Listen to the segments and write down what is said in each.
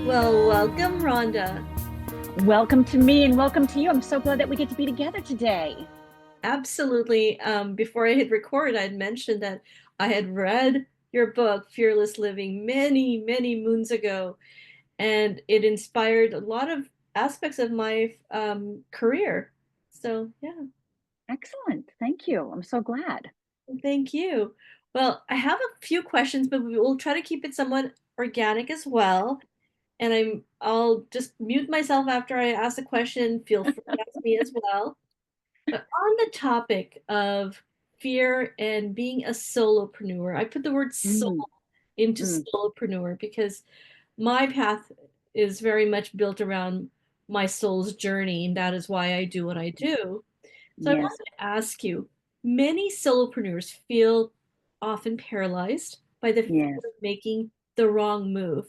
Well, welcome, Rhonda. Welcome to me and welcome to you. I'm so glad that we get to be together today. Absolutely. Before I hit record, I'd mentioned that I had read your book, Fearless Living, many, many moons ago, and it inspired a lot of aspects of my career. So, yeah, Excellent. Thank you. I'm so glad. thank you. Well, I have a few questions, but we will try to keep it somewhat organic as well. And I'll just mute myself after I ask the question. Feel free to ask me as well. But on the topic of fear and being a solopreneur, I put the word soul Mm, into mm, solopreneur because my path is very much built around my soul's journey, and that is why I do what I do. So I yes, wanted to ask you, many solopreneurs feel often paralyzed by the fear yes, of making the wrong move.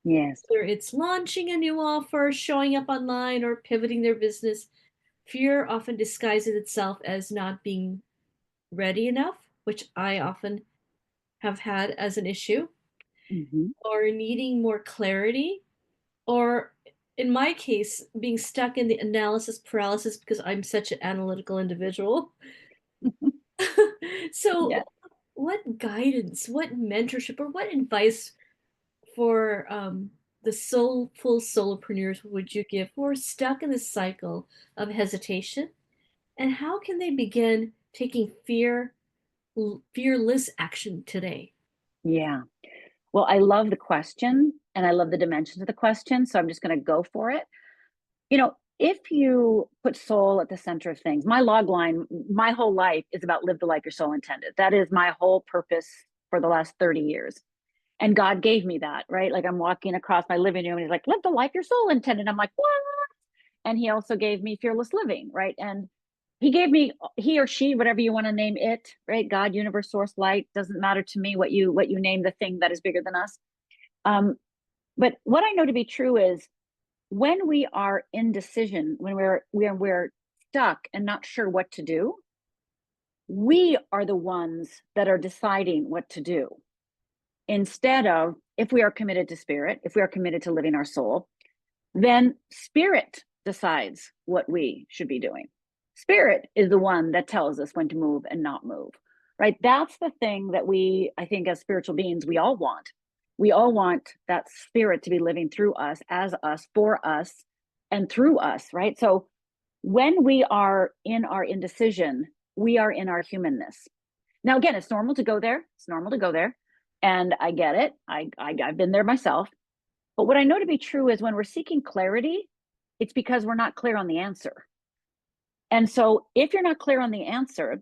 yes, Whether it's launching a new offer, showing up online, or pivoting their business, fear often disguises itself as not being ready enough, which I often have had as an issue, hmm or needing more clarity, or in my case, being stuck in the analysis paralysis because I'm such an analytical individual. So, yes, what guidance, what mentorship, or what advice for the soulful solopreneurs would you give who are stuck in this cycle of hesitation? And how can they begin taking fearless action today? yeah. Well, I love the question and I love the dimensions of the question. So I'm just going to go for it. If you put soul at the center of things, my log line, my whole life is about live the life your soul intended. That is my whole purpose for the last 30 years. And God gave me that, right? Like I'm walking across my living room and he's like, live the life your soul intended. I'm like, what? And he also gave me fearless living, right? And he gave me, he or she, whatever you want to name it, right? God, universe, source, light, doesn't matter to me what you name the thing that is bigger than us. um but what I know to be true is when we are in decision, when we're stuck and not sure what to do, we are the ones that are deciding what to do, instead of, if we are committed to spirit, if we are committed to living our soul, then spirit decides what we should be doing. Spirit is the one that tells us when to move and not move, right? That's the thing that I think, as spiritual beings, we all want. We all want that spirit to be living through us, as us, for us, and through us, right? So when we are in our indecision, we are in our humanness. Now, again, it's normal to go there. It's normal to go there. And I get it. I've been there myself. But what I know to be true is when we're seeking clarity, it's because we're not clear on the answer. And so if you're not clear on the answer,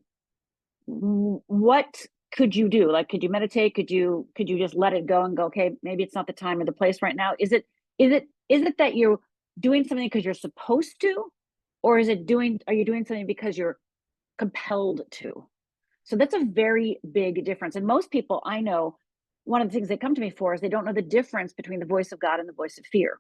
what could you do? Like, could you meditate? Could you just let it go and go, okay, maybe it's not the time or the place right now? Is it that you're doing something because you're supposed to, or are you doing something because you're compelled to? So that's a very big difference. And most people I know, one of the things they come to me for is they don't know the difference between the voice of God and the voice of fear.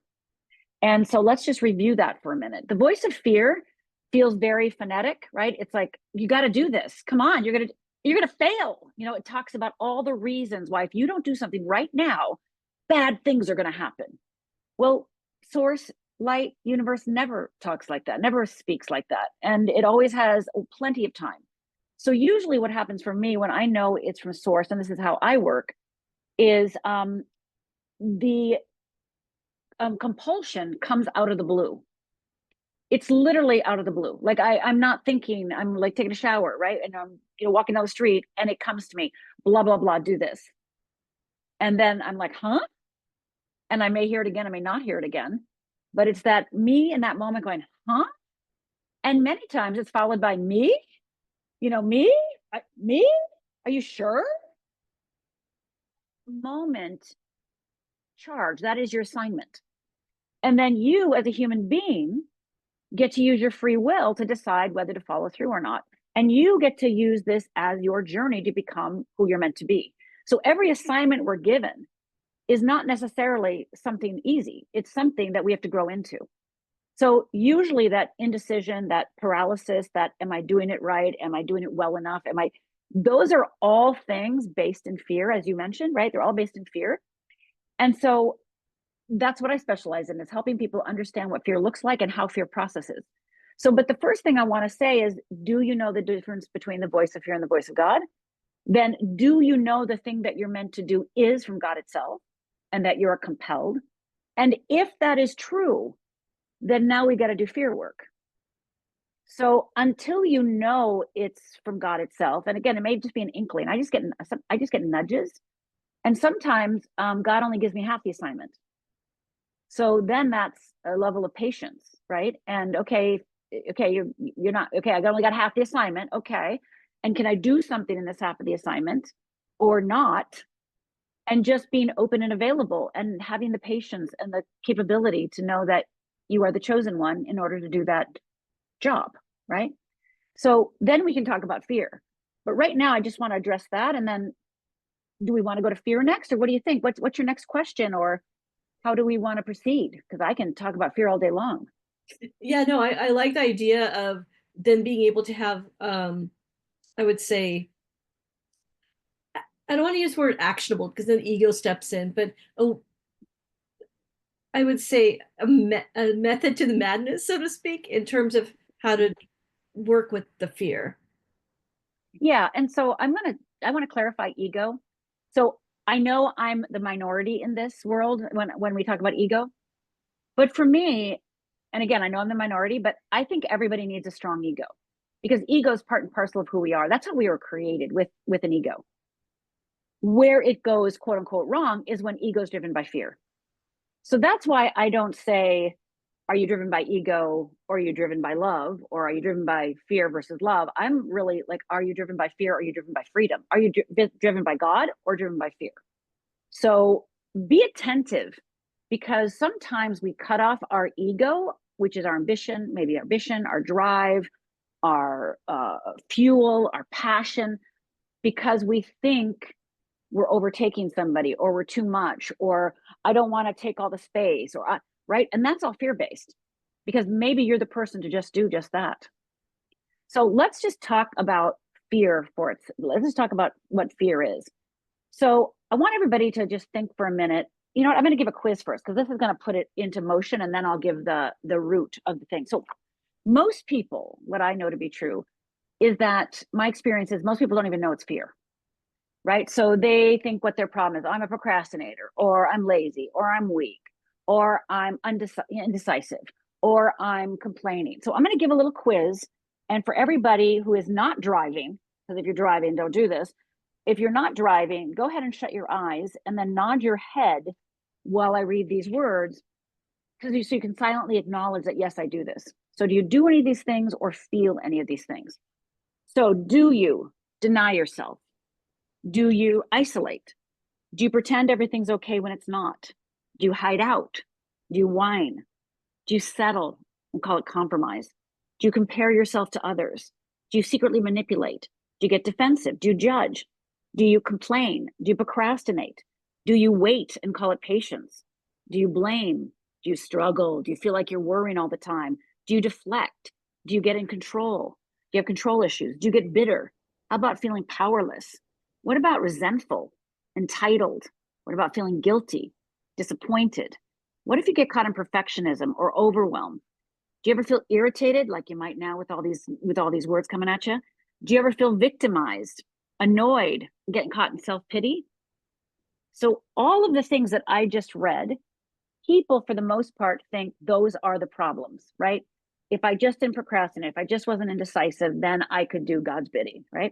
And so let's just review that for a minute. The voice of fear feels very phonetic, right? It's like, you got to do this. Come on, you're going to fail. It talks about all the reasons why if you don't do something right now, bad things are going to happen. Well, source, light, universe never talks like that, never speaks like that. And it always has plenty of time. So usually what happens for me when I know it's from source, and this is how I work, is the compulsion comes out of the blue. It's literally out of the blue. Like I'm not thinking, I'm like taking a shower, right? And I'm walking down the street and it comes to me, blah, blah, blah, do this. And then I'm like, huh? And I may hear it again, I may not hear it again. But it's that me in that moment going, huh? And many times it's followed by me, me, me, are you sure? Moment charge. That is your assignment. And then you, as a human being, get to use your free will to decide whether to follow through or not. And you get to use this as your journey to become who you're meant to be. So every assignment we're given is not necessarily something easy. It's something that we have to grow into. So usually that indecision, that paralysis, that am I doing it right? Am I doing it well enough? Those are all things based in fear, as you mentioned, right? They're all based in fear. And so that's what I specialize in, is helping people understand what fear looks like and how fear processes. So, but the first thing I want to say is, do you know the difference between the voice of fear and the voice of God? Then do you know the thing that you're meant to do is from God itself and that you're compelled? And if that is true, then now we got to do fear work. So until you know it's from God itself, and again, it may just be an inkling. I just get nudges, and sometimes God only gives me half the assignment. So then that's a level of patience, right? And okay, you're not okay. I only got half the assignment. Okay, and can I do something in this half of the assignment, or not? And just being open and available, and having the patience and the capability to know that you are the chosen one in order to do that job, right? So then we can talk about fear. But right now, I just want to address that, and then do we want to go to fear next, or what do you think? What's your next question, or how do we want to proceed? Because I can talk about fear all day long. Yeah, no, I like the idea of them being able to have, I would say, I don't want to use the word actionable because then ego steps in, but I would say a method to the madness, so to speak, in terms of how to work with the fear. Yeah, and so I want to clarify ego. So I know I'm the minority in this world when we talk about ego, but for me, and again, I know I'm the minority, but I think everybody needs a strong ego, because ego is part and parcel of who we are. That's how we were created, with an ego. Where it goes, quote unquote, wrong is when ego is driven by fear. So that's why I don't say, are you driven by ego, or are you driven by love, or are you driven by fear versus love? I'm really like, are you driven by fear, or are you driven by freedom? Are you driven by God or driven by fear? So be attentive, because sometimes we cut off our ego, which is our ambition, maybe our vision, our drive, our fuel, our passion, because we think we're overtaking somebody, or we're too much, or I don't want to take all the space, right? And that's all fear based, because maybe you're the person to just do just that. So let's just talk about fear for it. Let's just talk about what fear is. So I want everybody to just think for a minute. You know what? I'm going to give a quiz first, because this is going to put it into motion, and then I'll give the root of the thing. So most people, what I know to be true is that my experience is most people don't even know it's fear, right? So they think what their problem is: I'm a procrastinator, or I'm lazy, or I'm weak, or I'm indecisive, or I'm complaining. So I'm going to give a little quiz. And for everybody who is not driving, because if you're driving, don't do this. If you're not driving, go ahead and shut your eyes and then nod your head while I read these words, so you can silently acknowledge that, yes, I do this. So do you do any of these things or feel any of these things? So do you deny yourself? Do you isolate? Do you pretend everything's okay when it's not? Do you hide out? Do you whine? Do you settle and call it compromise? Do you compare yourself to others? Do you secretly manipulate? Do you get defensive? Do you judge? Do you complain? Do you procrastinate? Do you wait and call it patience? Do you blame? Do you struggle? Do you feel like you're worrying all the time? Do you deflect? Do you get in control? Do you have control issues? Do you get bitter? How about feeling powerless? What about resentful, entitled? What about feeling guilty, disappointed? What if you get caught in perfectionism or overwhelm? Do you ever feel irritated, like you might now with all these words coming at you? Do you ever feel victimized, annoyed, getting caught in self-pity? So all of the things that I just read, people for the most part think those are the problems, right? If I just didn't procrastinate, if I just wasn't indecisive, then I could do God's bidding, right?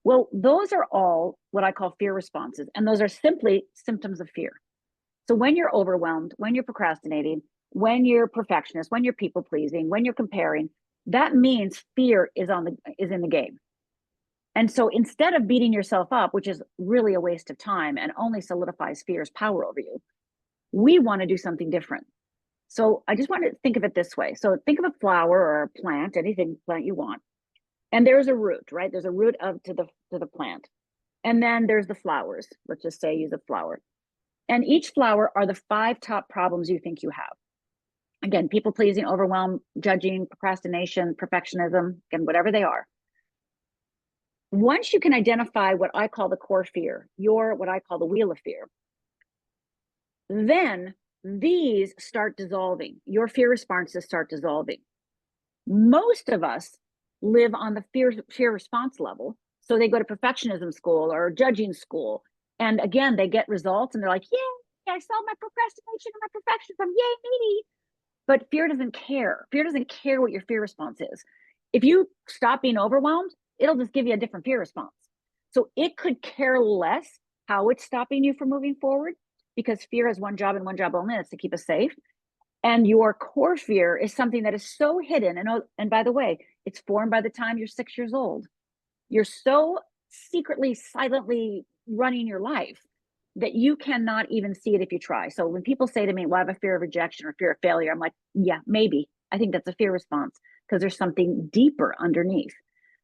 Well, those are all what I call fear responses, and those are simply symptoms of fear. So when you're overwhelmed, when you're procrastinating, when you're perfectionist, when you're people pleasing, when you're comparing, that means fear is in the game. And so instead of beating yourself up, which is really a waste of time and only solidifies fear's power over you, we want to do something different. So I just want to think of it this way. So think of a flower or a plant, anything plant you want. And there's a root, right? There's a root to the plant. And then there's the flowers. Let's just say use a flower. And each flower are the 5 top problems you think you have. Again, people pleasing, overwhelm, judging, procrastination, perfectionism, and whatever they are. Once you can identify what I call the core fear, what I call the wheel of fear, then these start dissolving. Your fear responses start dissolving. Most of us live on the fear response level. So they go to perfectionism school or judging school. And again, they get results and they're like, yay, I solved my procrastination and my perfectionism. Yay, me. But fear doesn't care. Fear doesn't care what your fear response is. If you stop being overwhelmed, it'll just give you a different fear response. So it could care less how it's stopping you from moving forward, because fear has one job and one job only, and it's to keep us safe. And your core fear is something that is so hidden. And by the way, it's formed by the time you're 6 years old. You're so secretly, silently running your life that you cannot even see it if you try. So when people say to me, well, I have a fear of rejection or fear of failure, I'm like, yeah, maybe. I think that's a fear response because there's something deeper underneath.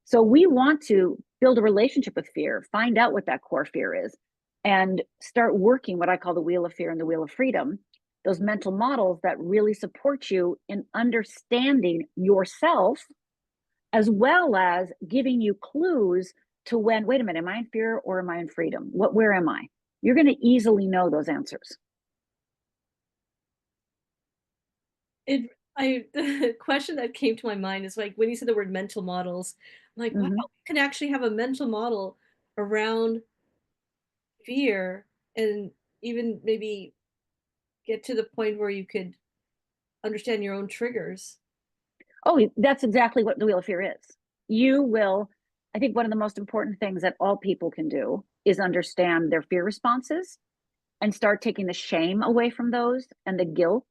So we want to build a relationship with fear, find out what that core fear is, and start working what I call the wheel of fear and the wheel of freedom, those mental models that really support you in understanding yourself, as well as giving you clues to when, wait a minute, am I in fear or am I in freedom? Where am I? You're going to easily know those answers. It I the question that came to my mind is like when you said the word mental models, I'm like, wow, Mm-hmm. you can actually have a mental model around fear and even maybe get to the point where you could understand your own triggers. Oh, that's exactly what the wheel of fear is. You will, I think one of the most important things that all people can do is understand their fear responses and start taking the shame away from those and the guilt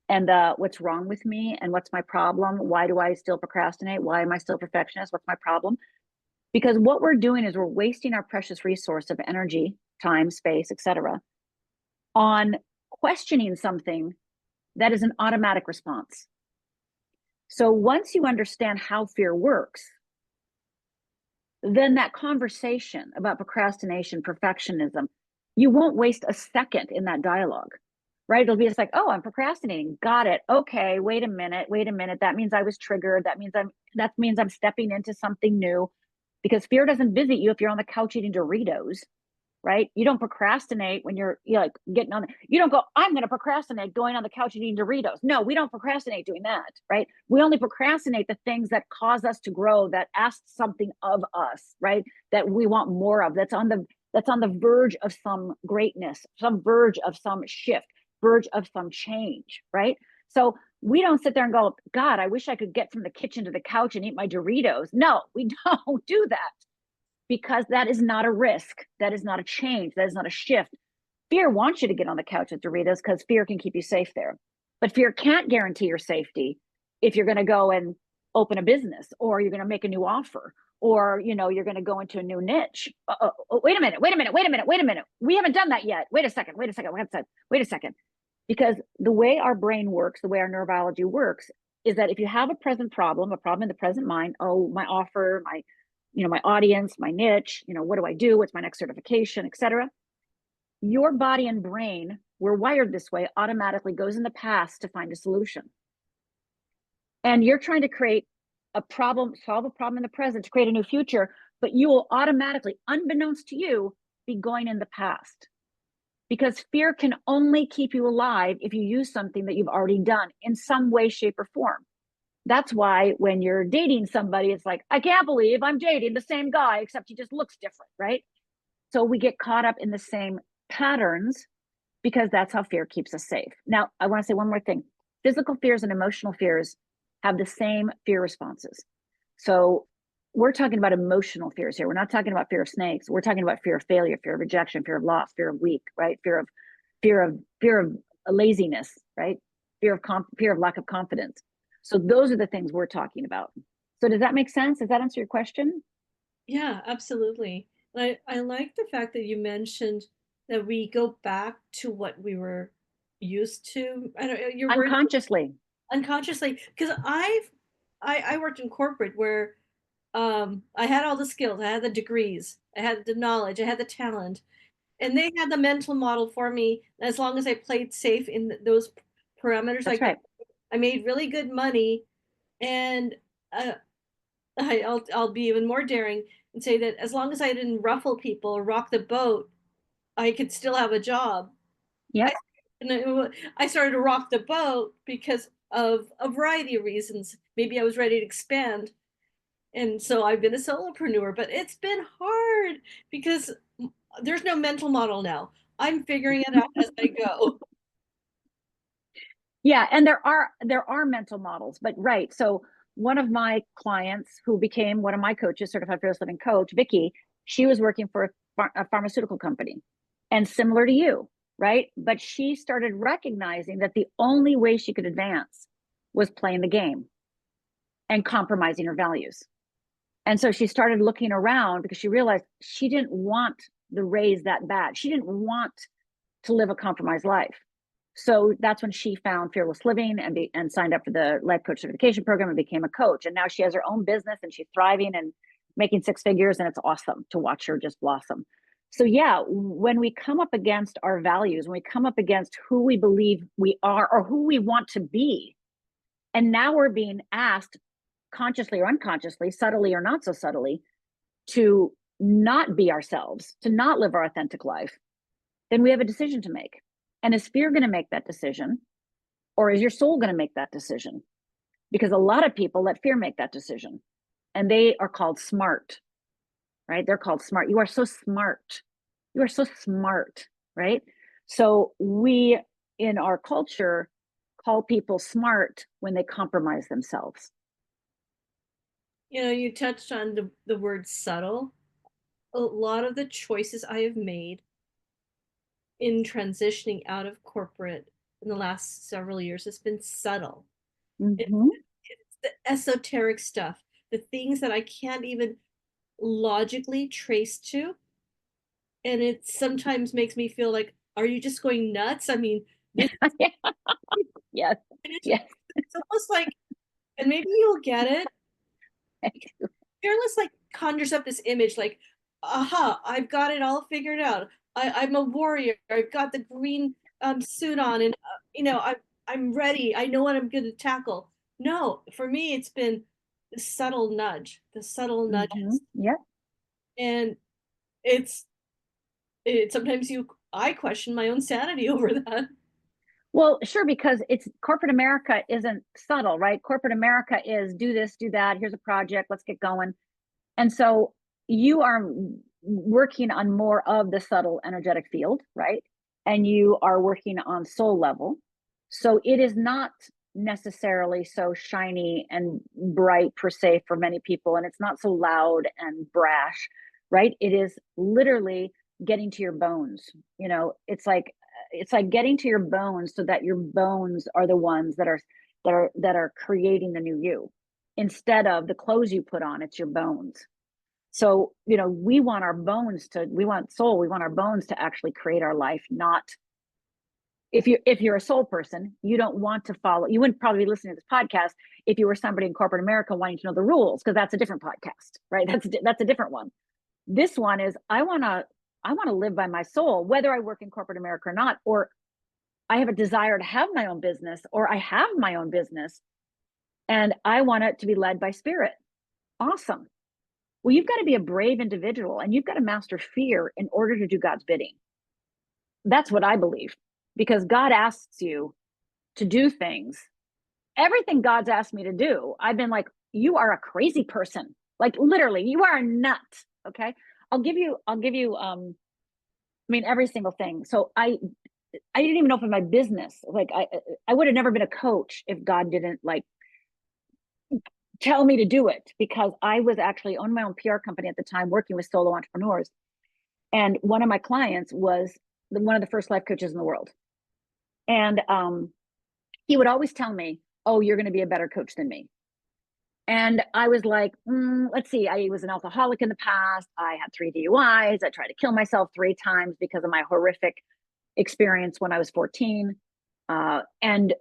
and what's wrong with me and what's my problem. Why do I still procrastinate? Why am I still a perfectionist? What's my problem? Because what we're doing is we're wasting our precious resource of energy, time, space, etc., on questioning something that is an automatic response. So once you understand how fear works, then that conversation about procrastination, perfectionism, you won't waste a second in that dialogue, right? It'll be just like, oh, I'm procrastinating. Got it. Okay, wait a minute, wait a minute. That means I was triggered. That means I'm stepping into something new, because fear doesn't visit you if you're on the couch eating Doritos, right? You don't procrastinate when you're like getting on. You don't go, I'm going to procrastinate going on the couch and eating Doritos. No, we don't procrastinate doing that, right? We only procrastinate the things that cause us to grow, that ask something of us, right? That we want more of. That's on the verge of some greatness, some verge of some shift, verge of some change, right? So we don't sit there and go, God, I wish I could get from the kitchen to the couch and eat my Doritos. No, we don't do that, because that is not a risk. That is not a change. That is not a shift. Fear wants you to get on the couch with Doritos because fear can keep you safe there. But fear can't guarantee your safety if you're going to go and open a business, or you're going to make a new offer, or you're going to go into a new niche. Wait a minute, wait a minute, wait a minute, wait a minute. We haven't done that yet. Wait a second, wait a second, wait a second. Because the way our brain works, the way our neurobiology works, is that if you have a present problem, a problem in the present mind, oh, my offer, my audience, my niche, what do I do? What's my next certification, etc. Your body and brain, we're wired this way, automatically goes in the past to find a solution. And you're trying to create a problem, solve a problem in the present to create a new future, but you will automatically, unbeknownst to you, be going in the past. Because fear can only keep you alive if you use something that you've already done in some way, shape, or form. That's why when you're dating somebody, it's like, I can't believe I'm dating the same guy, except he just looks different, right? So we get caught up in the same patterns because that's how fear keeps us safe. Now, I want to say one more thing. Physical fears and emotional fears have the same fear responses. So we're talking about emotional fears here. We're not talking about fear of snakes. We're talking about fear of failure, fear of rejection, fear of loss, fear of weak, right? Fear of laziness, right? Fear of lack of confidence. So those are the things we're talking about. So does that make sense? Does that answer your question? Yeah, absolutely. And I like the fact that you mentioned that we go back to what we were used to. I don't your word Unconsciously. unconsciously, because I worked in corporate where I had all the skills, I had the degrees, I had the knowledge, I had the talent, and they had the mental model for me. As long as I played safe in those parameters, That's like right. I made really good money, and uh, I'll be even more daring and say that as long as I didn't ruffle people or rock the boat, I could still have a job. I Yep. And I started to rock the boat because of a variety of reasons. Maybe I was ready to expand. And so I've been a solopreneur, but it's been hard because there's no mental model now. I'm figuring it out as I go. Yeah, and there are mental models, but right. So one of my clients who became one of my coaches, certified fearless living coach, Vicky, she was working for a pharmaceutical company, and similar to you, right? But she started recognizing that the only way she could advance was playing the game and compromising her values. And so she started looking around because she realized she didn't want the raise that bad. She didn't want to live a compromised life. So that's when she found Fearless Living and signed up for the life coach certification program and became a coach. And now she has her own business and she's thriving and making six figures. And it's awesome to watch her just blossom. So yeah, when we come up against our values, when we come up against who we believe we are or who we want to be, and now we're being asked consciously or unconsciously, subtly or not so subtly, to not be ourselves, to not live our authentic life, then we have a decision to make. And is fear going to make that decision? Or is your soul going to make that decision? Because a lot of people let fear make that decision. And they are called smart, right? They're called smart. You are so smart. You are so smart, right? So we in our culture call people smart when they compromise themselves. You touched on the word subtle. A lot of the choices I have made in transitioning out of corporate in the last several years has been subtle. It, Mm-hmm. it's the esoteric stuff, the things that I can't even logically trace to. And it sometimes makes me feel like, are you just going nuts? I mean, this Yes. it's, Yes. it's almost like, and maybe you'll get it. Fearless like conjures up this image like, aha, I've got it all figured out. I'm a warrior. I've got the green suit on, and I'm ready. I know what I'm going to tackle. No, for me, it's been the subtle nudge, the subtle Mm-hmm. nudges, Yep. and it's it. Sometimes I question my own sanity over that. Well, sure, because it's corporate America isn't subtle, right? Corporate America is do this, do that. Here's a project. Let's get going. And so you are working on more of the subtle energetic field, right? And you are working on soul level. So it is not necessarily so shiny and bright per se for many people. And it's not so loud and brash, right? It is literally getting to your bones. It's like getting to your bones so that your bones are the ones that are creating the new you instead of the clothes you put on. It's your bones. So, we want our bones to actually create our life, not if you're a soul person, you don't want to follow, you wouldn't probably be listening to this podcast if you were somebody in corporate America wanting to know the rules, because that's a different podcast, right? That's a different one. This one is I want to live by my soul, whether I work in corporate America or not, or I have a desire to have my own business, or I have my own business and I want it to be led by spirit. Awesome. Well, you've got to be a brave individual and you've got to master fear in order to do God's bidding. That's what I believe, because God asks you to do things. Everything God's asked me to do, I've been like, you are a crazy person. Like literally, you are a nut. Okay. I mean, every single thing. So I didn't even open my business. Like I would have never been a coach if God didn't like tell me to do it, because I was actually on my own PR company at the time working with solo entrepreneurs. And one of my clients was one of the first life coaches in the world. And he would always tell me, oh, you're going to be a better coach than me. And I was like, let's see. I was an alcoholic in the past. I had 3 DUIs. I tried to kill myself 3 times because of my horrific experience when I was 14. And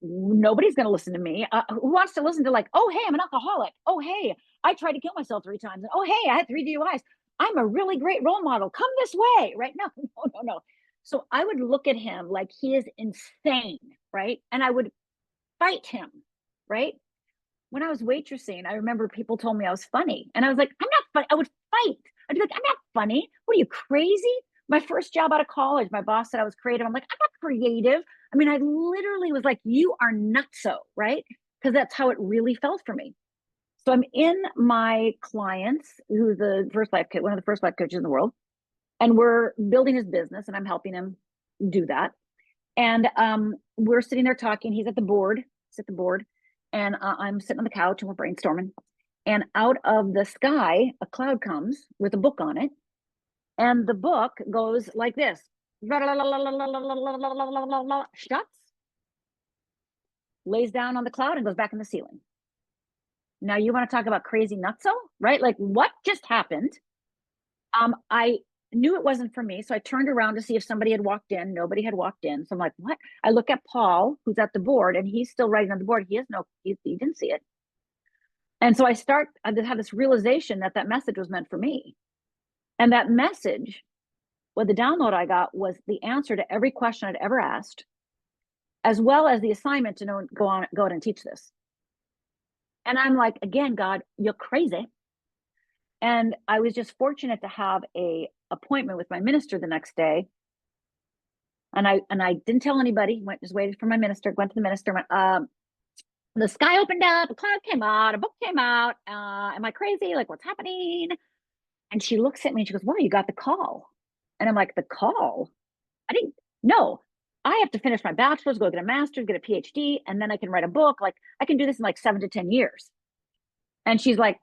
nobody's going to listen to me. Who wants to listen to like, oh, hey, I'm an alcoholic. Oh, hey, I tried to kill myself 3 times. And oh, hey, I had 3 DUIs. I'm a really great role model. Come this way, right? No, no, no, no. So I would look at him like he is insane, right? And I would fight him, right? When I was waitressing, I remember people told me I was funny. And I was like, I'm not funny. I would fight. I'd be like, I'm not funny. What are you, crazy? My first job out of college, my boss said I was creative. I'm like, I'm not creative. I mean, I literally was like, you are nutso, right? Because that's how it really felt for me. So I'm in my clients, who's the first life coach, one of the first life coaches in the world, and we're building his business, and I'm helping him do that. And we're sitting there talking. He's at the board, and I'm sitting on the couch, and we're brainstorming. And out of the sky, a cloud comes with a book on it, and the book goes like this: shuts, lays down on the cloud, and goes back in the ceiling. Now you want to talk about crazy nutso, right? Like, what just happened? I knew it wasn't for me, so I turned around to see if somebody had walked in. Nobody had walked in, so I'm like, what? I look at Paul, who's at the board, and he's still writing on the board. He didn't see it. And so I have this realization that that message was meant for me. And that message, what the download I got, was the answer to every question I'd ever asked, as well as the assignment to go out and teach this. And I'm like, again, God, you're crazy. And I was just fortunate to have a appointment with my minister the next day. And I didn't tell anybody, just waited for my minister, went to the minister, went, the sky opened up, a cloud came out, a book came out. Am I crazy? Like, what's happening? And she looks at me and she goes, wow, you got the call. And I'm like, the call? I didn't know. I have to finish my bachelor's, go get a master's, get a PhD, and then I can write a book. Like, I can do this in like 7 to 10 years. And she's like,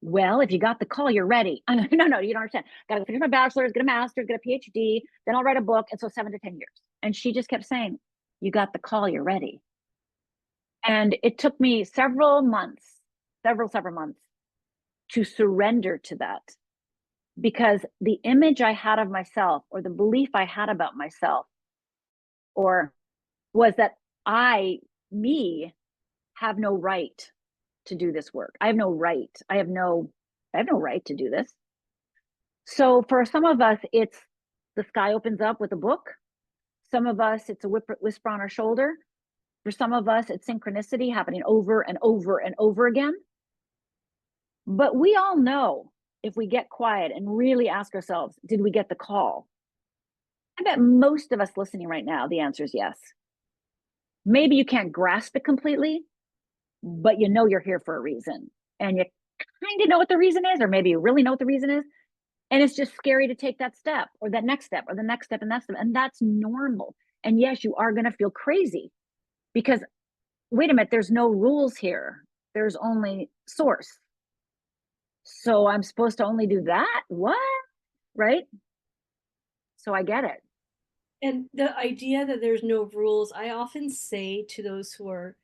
well, if you got the call, you're ready. I'm like, no, you don't understand. Got to finish my bachelor's, get a master's, get a PhD, then I'll write a book. And so 7 to 10 years. And she just kept saying, you got the call, you're ready. And it took me several months to surrender to that, because the image I had of myself, or the belief I had about myself, or was that me have no right to do this work. I have no right. I have no right to do this. So for some of us, it's the sky opens up with a book. Some of us, it's a whisper on our shoulder. For some of us, it's synchronicity happening over and over and over again. But we all know, if we get quiet and really ask ourselves, did we get the call? I bet most of us listening right now, the answer is yes. Maybe you can't grasp it completely, but you know you're here for a reason. And you kind of know what the reason is, or maybe you really know what the reason is. And it's just scary to take that step, or that next step, or the next step, and that step. And that's normal. And yes, you are going to feel crazy, because wait a minute, there's no rules here. There's only source. So I'm supposed to only do that? What? Right? So I get it. And the idea that there's no rules, I often say to those who are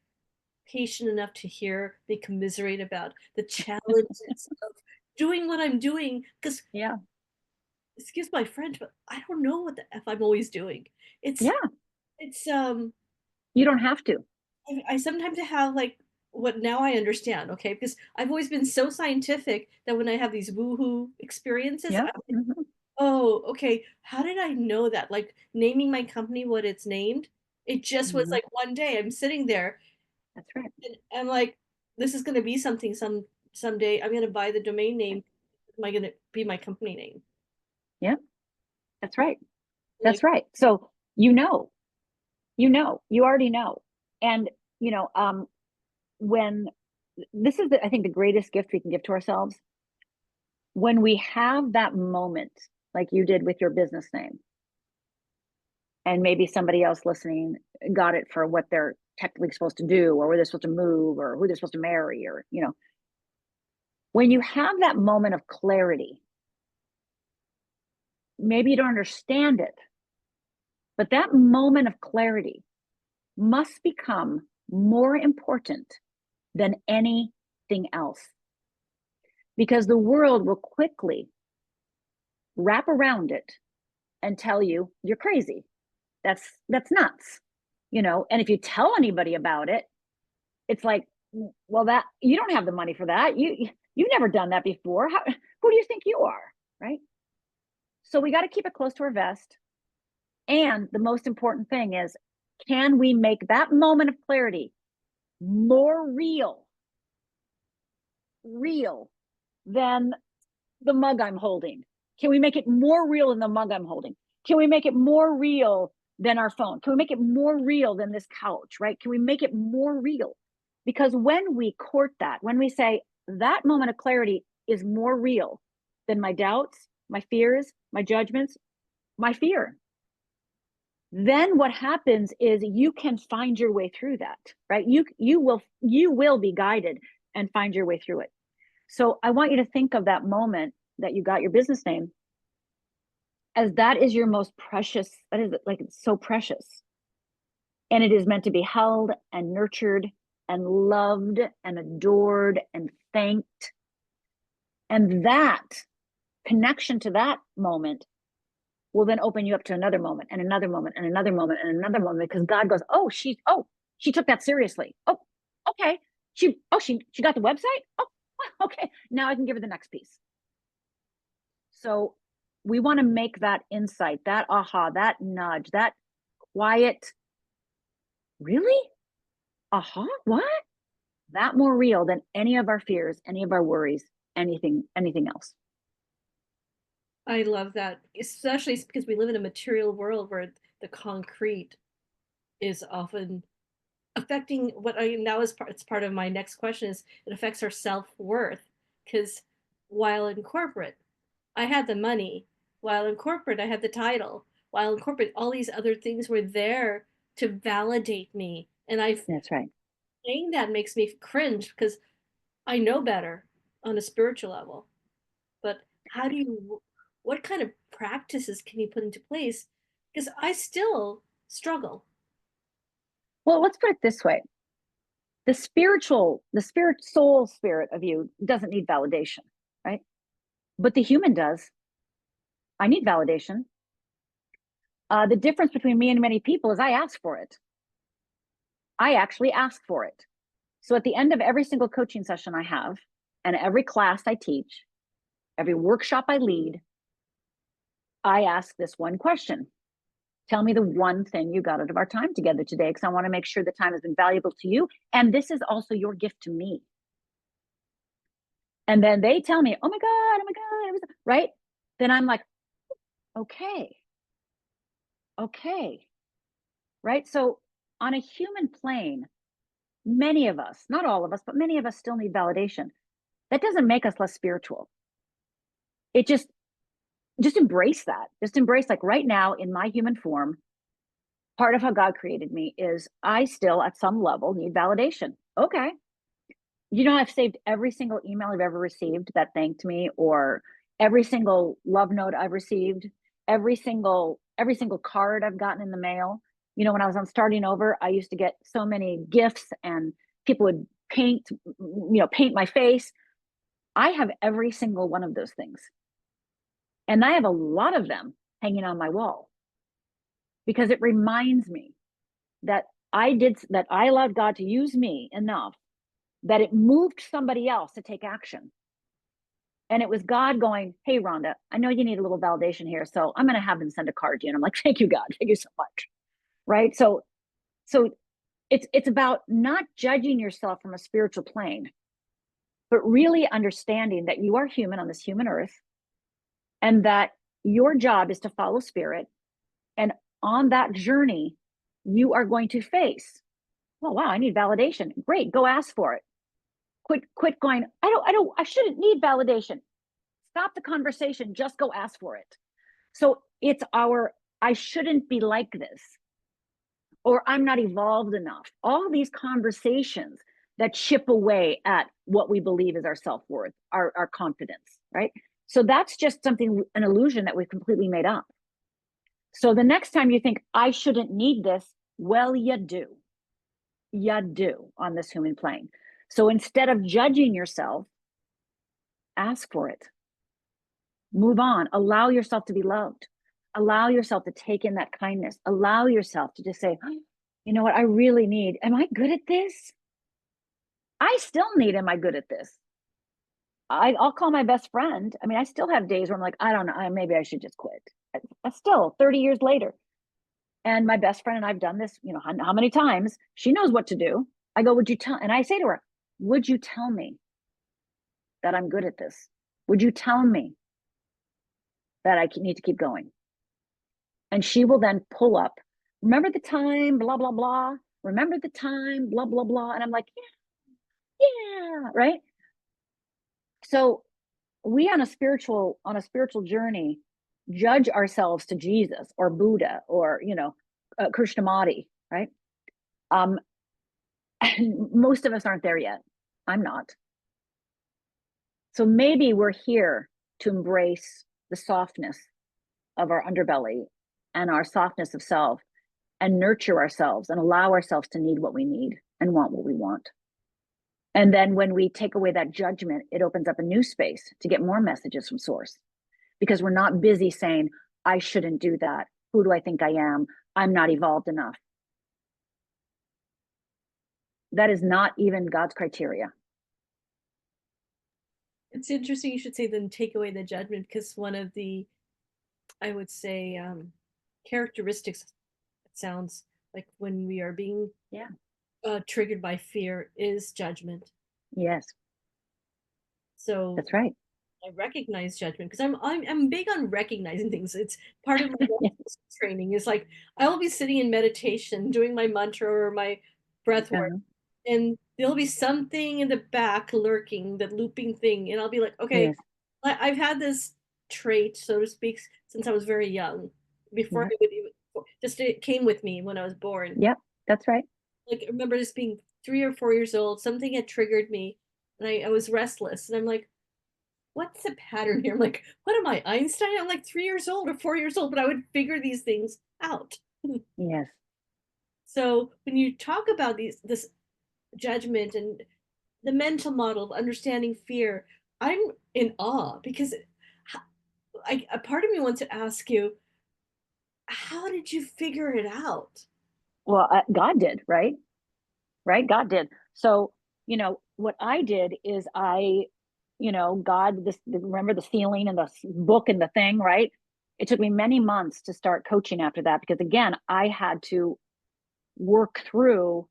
patient enough to hear me commiserate about the challenges of doing what I'm doing, because Yeah. excuse my French, but I don't know what the F I'm always doing. It's Yeah. it's You don't have to. I sometimes have like what now I understand, okay? Because I've always been so scientific that when I have these woohoo experiences, Yeah. I'm like, oh, okay, how did I know that? Like naming my company what it's named, it just was Mm-hmm. like one day I'm sitting there That's right. and I'm like, this is gonna be something someday. I'm gonna buy the domain name. Am I gonna be my company name? Yeah. That's right. Like, That's right. So you already know. And when this is I think the greatest gift we can give to ourselves, when we have that moment, like you did with your business name, and maybe somebody else listening got it for what they're technically supposed to do, or where they're supposed to move, or who they're supposed to marry, or when you have that moment of clarity, maybe you don't understand it, but that moment of clarity must become more important than anything else, because the world will quickly wrap around it and tell you you're crazy. That's nuts. And if you tell anybody about it, it's like, well, that you don't have the money for that. You've never done that before. Who do you think you are? Right? So we got to keep it close to our vest. And the most important thing is, can we make that moment of clarity more real than the mug I'm holding? Can we make it more real than the mug I'm holding? Can we make it more real than our phone? Can we make it more real than this couch, right? Can we make it more real? Because when we court that, when we say that moment of clarity is more real than my doubts, my fears, my judgments, my fear, then what happens is you can find your way through that, right? You will be guided and find your way through it. So I want you to think of that moment that you got your business name as that is your most precious, that is like, it's so precious. And it is meant to be held and nurtured and loved and adored and thanked. And that connection to that moment will then open you up to another moment and another moment and another moment and another moment, because God goes, oh, she took that seriously. Oh, okay. She got the website. Oh, okay. Now I can give her the next piece. So we want to make that insight, that aha, that nudge, that quiet, really? Aha, what? That more real than any of our fears, any of our worries, anything else. I love that, especially because we live in a material world where the concrete is often affecting what I now is part. It's part of my next question is it affects our self-worth because while in corporate, I had the money. While in corporate, I had the title. While in corporate, all these other things were there to validate me, and I That's right. saying that makes me cringe because I know better on a spiritual level. But how do you, what kind of practices can you put into place? Because I still struggle. Well, let's put it this way. Soul spirit of you doesn't need validation, right? But the human does. I need validation. The difference between me and many people is I ask for it. I actually ask for it. So at the end of every single coaching session I have, and every class I teach, every workshop I lead, I ask this one question. Tell me the one thing you got out of our time together today, because I want to make sure the time has been valuable to you. And this is also your gift to me. And then they tell me, oh my God, it was right. Then I'm like, okay, okay, right? So on a human plane, many of us, not all of us, but many of us still need validation. That doesn't make us less spiritual. It just embrace that. Just embrace, like, right now in my human form, part of how God created me is I still at some level need validation. Okay. You know, I've saved every single email I've ever received that thanked me, or every single love note I've received, every single card I've gotten in the mail. You know, when I was on Starting Over, I used to get so many gifts and people would paint my face. I have every single one of those things. And I have a lot of them hanging on my wall because it reminds me that I allowed God to use me enough that it moved somebody else to take action. And it was God going, hey, Rhonda, I know you need a little validation here. So I'm going to have them send a card to you. And I'm like, thank you, God. Thank you so much. Right. So it's about not judging yourself from a spiritual plane, but really understanding that you are human on this human earth, and that your job is to follow spirit. And on that journey, you are going to face, oh, wow, I need validation. Great. Go ask for it. Quit going, I shouldn't need validation. Stop the conversation. Just go ask for it. So it's I shouldn't be like this, or I'm not evolved enough. All these conversations that chip away at what we believe is our self-worth, our confidence, right? So that's just an illusion that we've completely made up. So the next time you think, I shouldn't need this, well, you do. You do on this human plane. So instead of judging yourself, ask for it. Move on. Allow yourself to be loved. Allow yourself to take in that kindness. Allow yourself to just say, oh, you know what I really need? Am I good at this? I still need, am I good at this? I'll call my best friend. I mean, I still have days where I'm like, I don't know, maybe I should just quit. Still 30 years later. And my best friend and I've done this, you know, how many times? She knows what to do. I go, would you tell? And I say to her, would you tell me that I'm good at this? Would you tell me? that I need to keep going. And she will then pull up, remember the time, blah, blah, blah. Remember the time, blah, blah, blah. And I'm like, yeah, yeah, right? So we on a spiritual journey judge ourselves to Jesus or Buddha or, Krishnamurti, right? And most of us aren't there yet. I'm not. So maybe we're here to embrace the softness of our underbelly and our softness of self and nurture ourselves and allow ourselves to need what we need and want what we want. And then when we take away that judgment, it opens up a new space to get more messages from source, because we're not busy saying, I shouldn't do that. Who do I think I am? I'm not evolved enough. That is not even God's criteria. It's interesting you should say then take away the judgment, because one of the, I would say, characteristics, it sounds like when we are being Yeah. triggered by fear is judgment. Yes, So that's right. I recognize judgment because I'm big on recognizing things. It's part of my Yeah. training. Is like I will be sitting in meditation, doing my mantra or my breath work, Uh-huh. and there'll be something in the back lurking, that looping thing, and I'll be like, okay, Yes. I've had this trait, so to speak, since I was very young. Before Yeah. I would even, just it came with me when I was born. Yep. That's right. Like I remember just being 3 or 4 years old, something had triggered me, and I was restless, and I'm like, what's the pattern here? I'm like, what am I, Einstein? I'm like 3 years old or 4 years old, but I would figure these things out. Yes. So when you talk about this judgment and the mental model of understanding fear, I'm in awe because a part of me wants to ask you, how did you figure it out? Well, God did, right? Right? God did. So, what I did is God, remember the ceiling and the book and the thing, right? It took me many months to start coaching after that because, again, I had to work through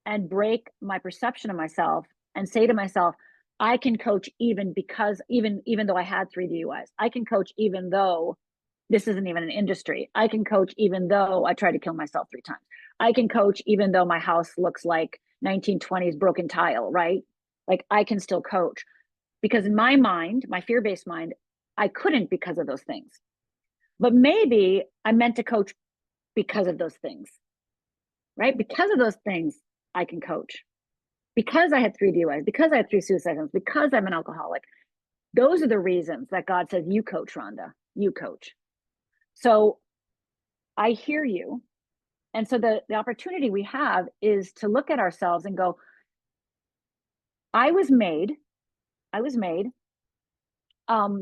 and break my perception of myself and say to myself, I can coach even though I had 3 DUIs. I can coach even though this isn't even an industry. I can coach even though I tried to kill myself 3 times. I can coach even though my house looks like 1920s broken tile, right? Like I can still coach because in my mind, my fear-based mind, I couldn't because of those things. But maybe I meant to coach because of those things, right? Because of those things, I can coach. Because I had 3 DUIs, because I had 3 suicides, because I'm an alcoholic. Those are the reasons that God says, you coach, Rhonda, you coach. So I hear you. And so the opportunity we have is to look at ourselves and go, I was made the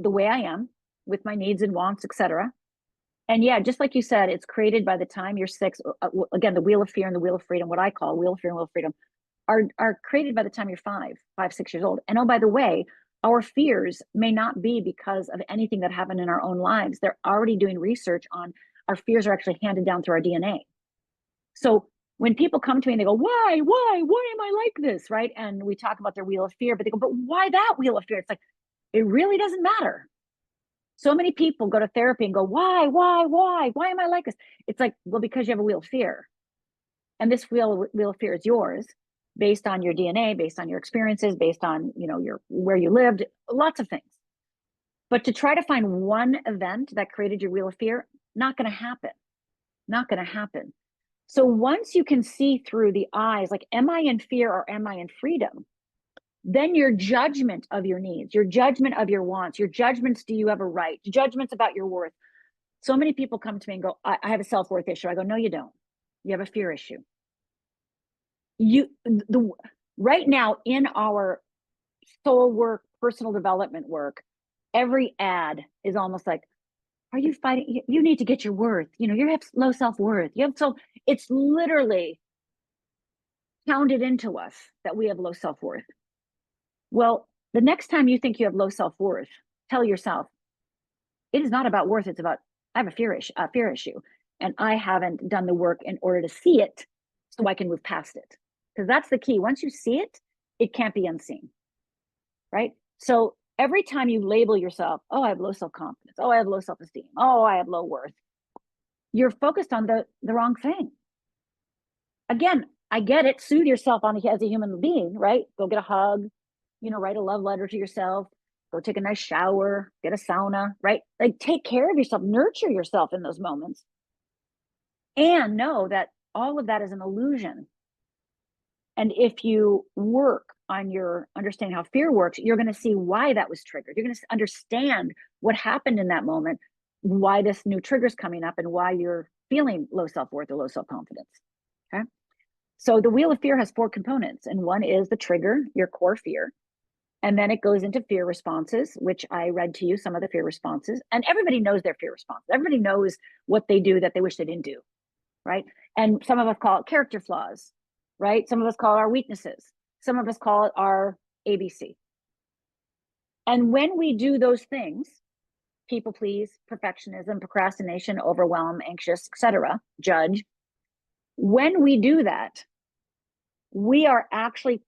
way I am with my needs and wants, etc. And yeah, just like you said, it's created by the time you're 6. Again, the wheel of fear and the wheel of freedom, what I call wheel of fear and wheel of freedom, are created by the time you're 5, 6 years old. And oh, by the way, our fears may not be because of anything that happened in our own lives. They're already doing research on our fears are actually handed down through our DNA. So when people come to me and they go, why am I like this? Right. And we talk about their wheel of fear, but they go, but why that wheel of fear? It's like, it really doesn't matter. So many people go to therapy and go, why am I like this? It's like, well, because you have a wheel of fear. And this wheel of fear is yours based on your DNA, based on your experiences, based on, your where you lived, lots of things. But to try to find one event that created your wheel of fear, not going to happen. Not going to happen. So once you can see through the eyes, like, am I in fear or am I in freedom? Then your judgment of your needs, your judgment of your wants, your judgments, do you have a right? Judgments about your worth. So many people come to me and go, I have a self-worth issue. I go, no, you don't. You have a fear issue. Right now in our soul work, personal development work, every ad is almost like, are you fighting? You need to get your worth. You have low self-worth. It's literally pounded into us that we have low self-worth. Well, the next time you think you have low self-worth, tell yourself, it is not about worth. It's about, I have a fear issue, and I haven't done the work in order to see it so I can move past it. Because that's the key. Once you see it, it can't be unseen. Right? So every time you label yourself, oh, I have low self-confidence, oh, I have low self-esteem, oh, I have low worth, you're focused on the wrong thing. Again, I get it. Soothe yourself on as a human being, right? Go get a hug, write a love letter to yourself, go take a nice shower, get a sauna, right? Like take care of yourself, nurture yourself in those moments, and know that all of that is an illusion. And if you work on your understanding how fear works, you're going to see why that was triggered. You're going to understand what happened in that moment, why this new trigger is coming up, and why you're feeling low self-worth or low self-confidence. Okay. So the wheel of fear has 4 components, and one is the trigger, your core fear. And then it goes into fear responses, which I read to you some of the fear responses. And everybody knows their fear response. Everybody knows what they do that they wish they didn't do, right? And some of us call it character flaws, right? Some of us call it our weaknesses. Some of us call it our ABC. And when we do those things, people please, perfectionism, procrastination, overwhelm, anxious, etc., judge, when we do that, we are actually,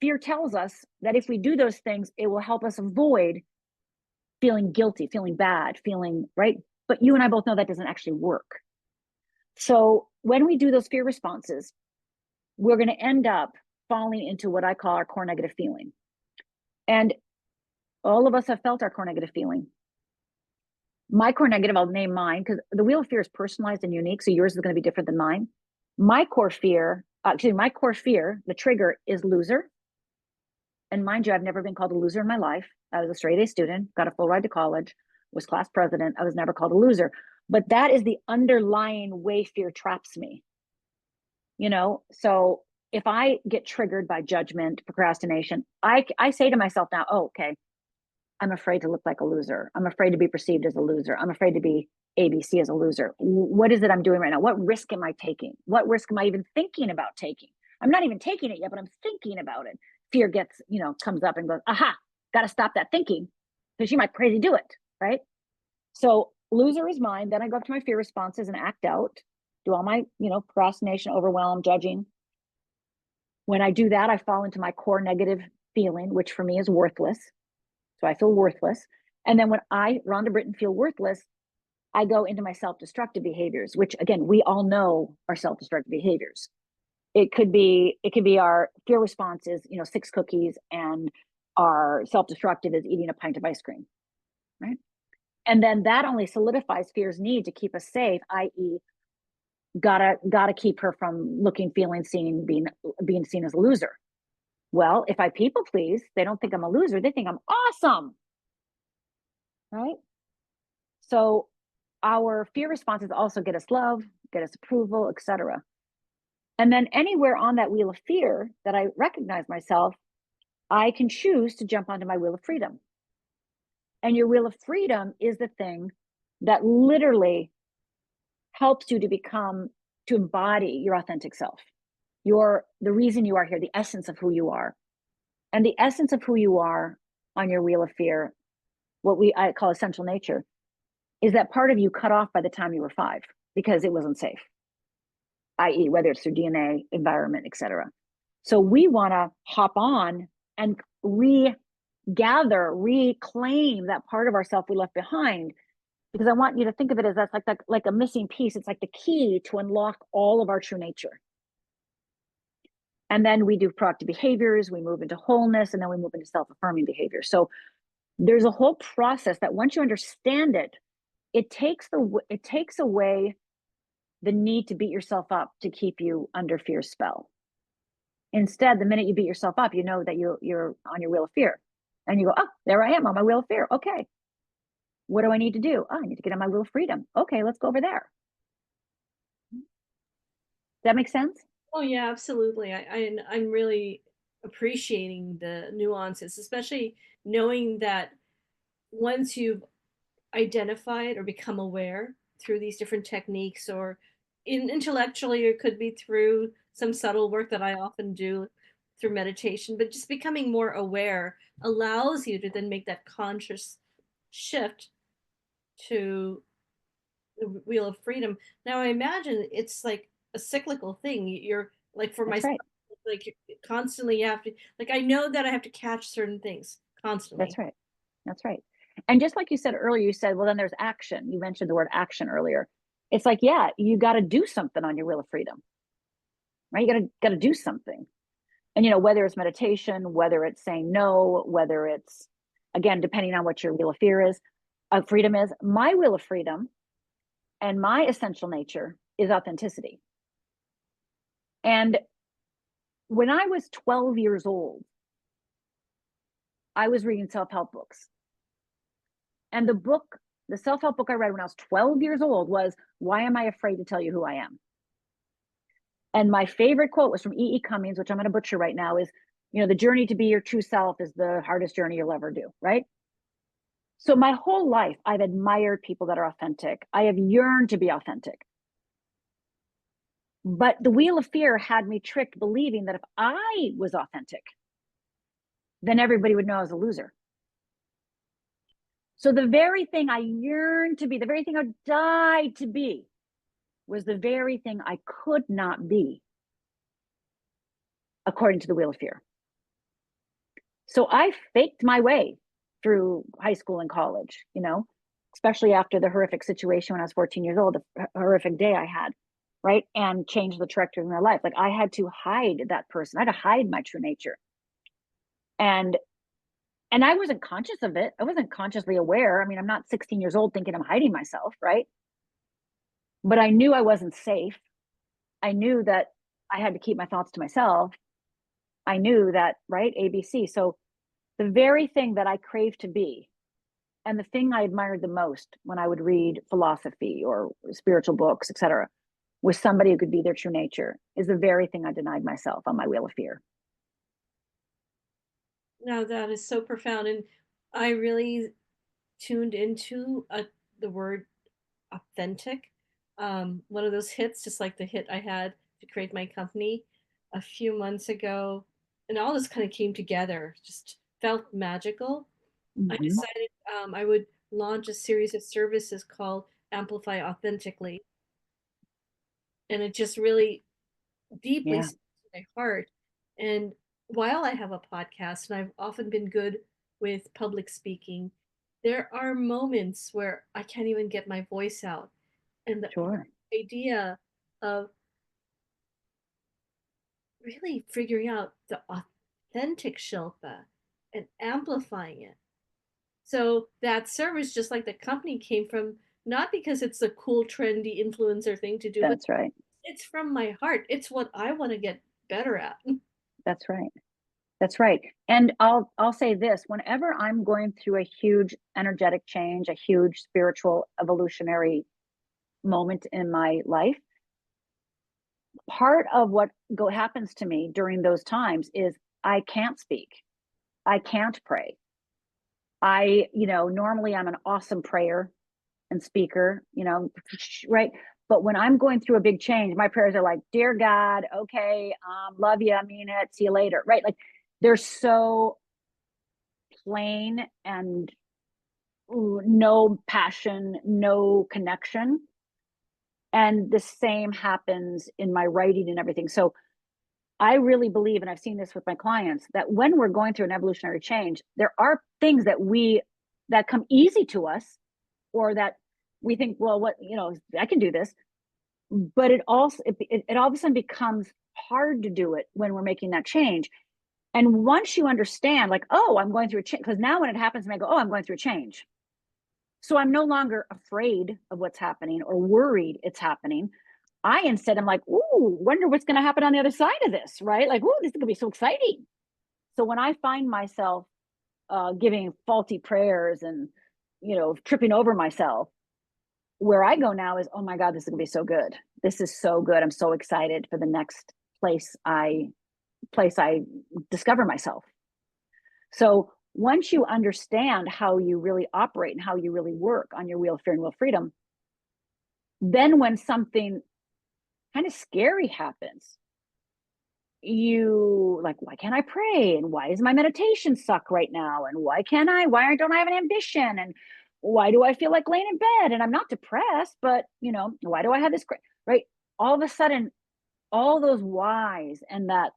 fear tells us that if we do those things, it will help us avoid feeling guilty, feeling bad, feeling right. But you and I both know that doesn't actually work. So when we do those fear responses, we're going to end up falling into what I call our core negative feeling. And all of us have felt our core negative feeling. My core negative, I'll name mine because the wheel of fear is personalized and unique. So yours is going to be different than mine. My core fear, the trigger is loser. And mind you, I've never been called a loser in my life. I was a straight A student, got a full ride to college, was class president. I was never called a loser. But that is the underlying way fear traps me. So if I get triggered by judgment, procrastination, I say to myself now, oh, okay, I'm afraid to look like a loser. I'm afraid to be perceived as a loser. I'm afraid to be ABC as a loser. What is it I'm doing right now? What risk am I taking? What risk am I even thinking about taking? I'm not even taking it yet, but I'm thinking about it. Fear gets, comes up and goes, aha, got to stop that thinking because you might crazy do it, right? So loser is mine. Then I go up to my fear responses and act out, do all my, procrastination, overwhelm, judging. When I do that, I fall into my core negative feeling, which for me is worthless. So I feel worthless. And then when I, Rhonda Britten, feel worthless, I go into my self-destructive behaviors, which again, we all know are self-destructive behaviors. It could be our fear response is, 6 cookies, and our self-destructive is eating a pint of ice cream, right? And then that only solidifies fear's need to keep us safe, i.e., gotta keep her from looking, feeling, seen, being seen as a loser. Well, if I people please, they don't think I'm a loser, they think I'm awesome, right? So our fear responses also get us love, get us approval, etc. And then anywhere on that wheel of fear that I recognize myself, I can choose to jump onto my wheel of freedom. And your wheel of freedom is the thing that literally helps you to embody your authentic self. The reason you are here, the essence of who you are. And the essence of who you are on your wheel of fear, I call essential nature, is that part of you cut off by the time you were 5 because it wasn't safe, i.e., whether it's through DNA, environment, etc. So we want to hop on and reclaim that part of ourself we left behind, because I want you to think of it as that's like a missing piece. It's like the key to unlock all of our true nature. And then we do proactive behaviors, we move into wholeness, and then we move into self-affirming behaviors. So there's a whole process that once you understand it, it takes away the need to beat yourself up to keep you under fear's spell. Instead, the minute you beat yourself up, you know that you're on your wheel of fear. And you go, oh, there I am on my wheel of fear. Okay. What do I need to do? Oh, I need to get on my wheel of freedom. Okay, let's go over there. Does that make sense? Oh yeah, absolutely. I'm really appreciating the nuances, especially knowing that once you've identified or become aware through these different techniques, or intellectually, it could be through some subtle work that I often do through meditation, but just becoming more aware allows you to then make that conscious shift to the wheel of freedom. Now I imagine it's like a cyclical thing. You're like, for That's myself, right. like constantly you have to, like, I know that I have to catch certain things That's constantly. right. That's right. And just like you said earlier, you said, well, then there's action. You mentioned the word action earlier. It's like, yeah, you got to do something on your wheel of freedom, right? You got to do something. And, whether it's meditation, whether it's saying no, whether it's, again, depending on what your wheel of fear is, freedom is, my wheel of freedom and my essential nature is authenticity. And when I was 12 years old, I was reading self-help books. And the self-help book I read when I was 12 years old was, Why Am I Afraid to Tell You Who I Am? And my favorite quote was from E. E. Cummings, which I'm going to butcher right now, is, the journey to be your true self is the hardest journey you'll ever do, right? So my whole life, I've admired people that are authentic. I have yearned to be authentic. But the wheel of fear had me tricked, believing that if I was authentic, then everybody would know I was a loser. So the very thing I yearned to be, the very thing I died to be, was the very thing I could not be, according to the wheel of fear. So I faked my way through high school and college, especially after the horrific situation when I was 14 years old, the horrific day I had, right? And changed the trajectory of my life. Like I had to hide that person. I had to hide my true nature. And I wasn't conscious of it. I wasn't consciously aware. I mean, I'm not 16 years old thinking I'm hiding myself, right? But I knew I wasn't safe. I knew that I had to keep my thoughts to myself. I knew that, right? ABC. So the very thing that I craved to be, and the thing I admired the most when I would read philosophy or spiritual books, etc., was somebody who could be their true nature, is the very thing I denied myself on my wheel of fear. Now that is so profound, and I really tuned into the word authentic. One of those hits, just like the hit I had to create my company a few months ago, and all this kind of came together, just felt magical. I Mm-hmm. decided I would launch a series of services called Amplify Authentically, and it just really deeply Yeah, speaks to my heart. And while I have a podcast, and I've often been good with public speaking, there are moments where I can't even get my voice out. And the sure. idea of really figuring out the authentic Shilpa and amplifying it. So that service, just like the company, came from not because it's a cool, trendy influencer thing to do, but That's right. it's from my heart. It's what I want to get better at. That's right. That's right. And I'll say this, whenever I'm going through a huge energetic change, a huge spiritual evolutionary moment in my life, part of what happens to me during those times is I can't speak. I can't pray. Normally I'm an awesome prayer and speaker, right? But when I'm going through a big change, my prayers are like, Dear God, okay, love you, I mean it, see you later, right? Like they're so plain and no passion, no connection. And the same happens in my writing and everything. So I really believe, and I've seen this with my clients, that when we're going through an evolutionary change, there are things that come easy to us, or that we think, well, I can do this. But it also, it all of a sudden becomes hard to do it when we're making that change. And once you understand, like, oh, I'm going through a change, because now when it happens to me, I go, oh, I'm going through a change. So I'm no longer afraid of what's happening or worried it's happening. I instead am like, ooh, wonder what's going to happen on the other side of this, right? Like, ooh, this is going to be so exciting. So when I find myself giving faulty prayers and, tripping over myself, where I go now is, oh my God, this is going to be so good. This is so good. I'm so excited for the next place I discover myself. So once you understand how you really operate and how you really work on your wheel of fear and wheel of freedom, then when something kind of scary happens, you like, why can't I pray? And why is my meditation suck right now? And why don't I have an ambition? And why do I feel like laying in bed? And I'm not depressed, but why do I have this, right? All of a sudden, all those whys and that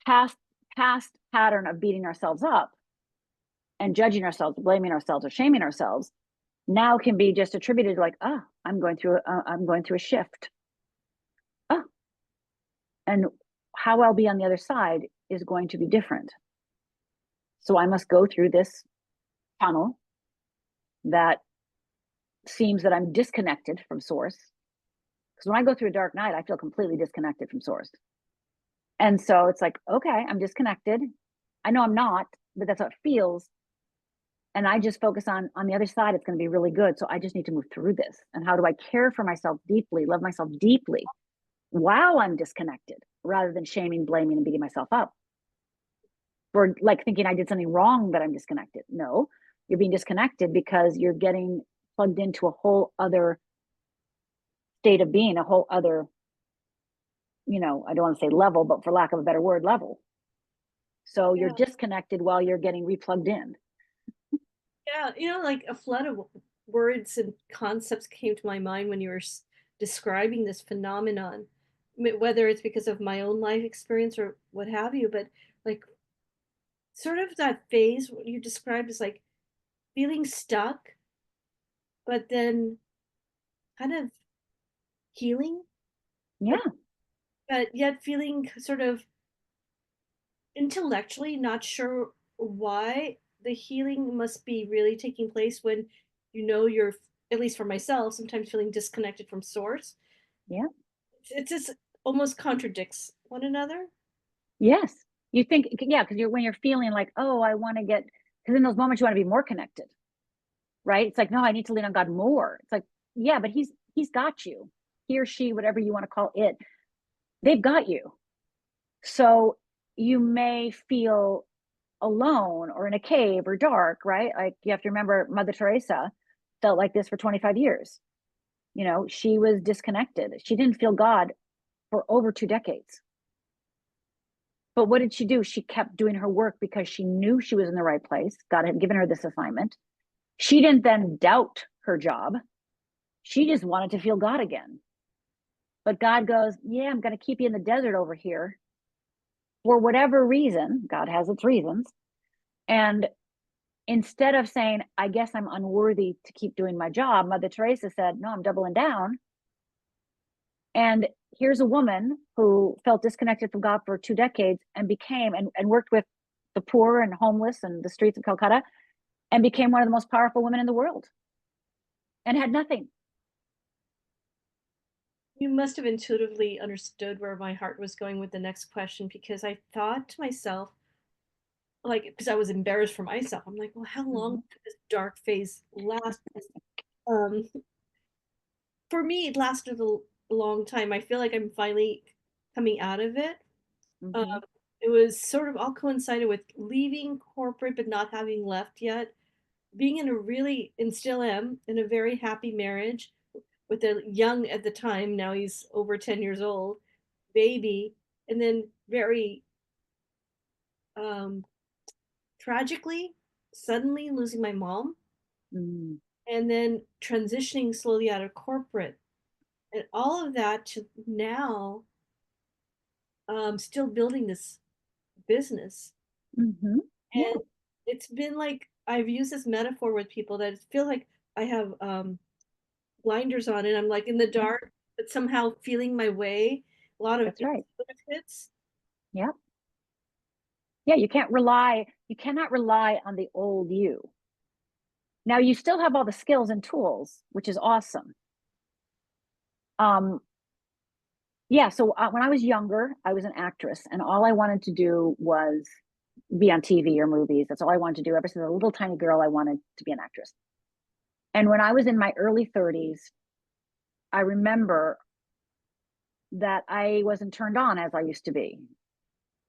past past pattern of beating ourselves up and judging ourselves, blaming ourselves, or shaming ourselves now can be just attributed to like, oh, I'm going through a shift. Oh, and how I'll be on the other side is going to be different. So I must go through this tunnel that seems that I'm disconnected from source. Because when I go through a dark night, I feel completely disconnected from source. And so it's like, okay, I'm disconnected. I know I'm not, but that's how it feels. And I just focus on the other side. It's going to be really good. So I just need to move through this. And how do I care for myself deeply, love myself deeply while I'm disconnected, rather than shaming, blaming, and beating myself up for like thinking I did something wrong that I'm disconnected. No, you're being disconnected because you're getting plugged into a whole other state of being, a whole other, I don't want to say level, but for lack of a better word, level. So you're Yeah. disconnected while you're getting replugged in. Yeah. Like a flood of words and concepts came to my mind when you were describing this phenomenon, whether it's because of my own life experience or what have you, but like sort of that phase what you described is like feeling stuck, but then kind of healing, but Yeah, yet feeling sort of intellectually not sure why the healing must be really taking place when you're, at least for myself, sometimes feeling disconnected from source. yeah, It just almost contradicts one another. yes. You think, yeah, because when you're feeling like, oh, I want to get, because in those moments you want to be more connected, right? It's like, no, I need to lean on God more. It's like, yeah, but he's got you. He or she, whatever you want to call it, they've got you. So you may feel alone or in a cave or dark, right? Like you have to remember Mother Teresa felt like this for 25 years. She was disconnected. She didn't feel God for over 2 decades. But what did she do? She kept doing her work because she knew she was in the right place. God had given her this assignment. She didn't then doubt her job. She just wanted to feel God again. But God goes, yeah, I'm going to keep you in the desert over here for whatever reason. God has its reasons. And instead of saying, I guess I'm unworthy to keep doing my job, Mother Teresa said, no, I'm doubling down. And here's a woman who felt disconnected from God for 2 decades and became and worked with the poor and homeless and the streets of Calcutta and became one of the most powerful women in the world and had nothing. You must have intuitively understood where my heart was going with the next question, because I thought to myself, like, because I was embarrassed for myself. I'm like, well, how long Mm-hmm. could this dark phase last? Um, for me, it lasted a long time. I feel like I'm finally coming out of it. Um, Mm-hmm. it was sort of all coincided with leaving corporate, but not having left yet. Being in a really, and still am, in a very happy marriage with a young, at the time, now he's over 10 years old, baby, and then very um, tragically, suddenly losing my mom, Mm-hmm. and then transitioning slowly out of corporate. And all of that to now, still building this business. Mm-hmm. Yeah, And it's been like, I've used this metaphor with people that it feels like I have blinders on and I'm like in the yeah, dark, but somehow feeling my way. A lot of that's right. intuitive hits. Yeah. Yeah, you cannot rely on the old you. Now you still have all the skills and tools, which is awesome. Um, yeah, so when I was younger, I was an actress and all I wanted to do was be on TV or movies. That's all I wanted to do. Ever since a little tiny girl, I wanted to be an actress. And when I was in my early 30s, I remember that I wasn't turned on as I used to be.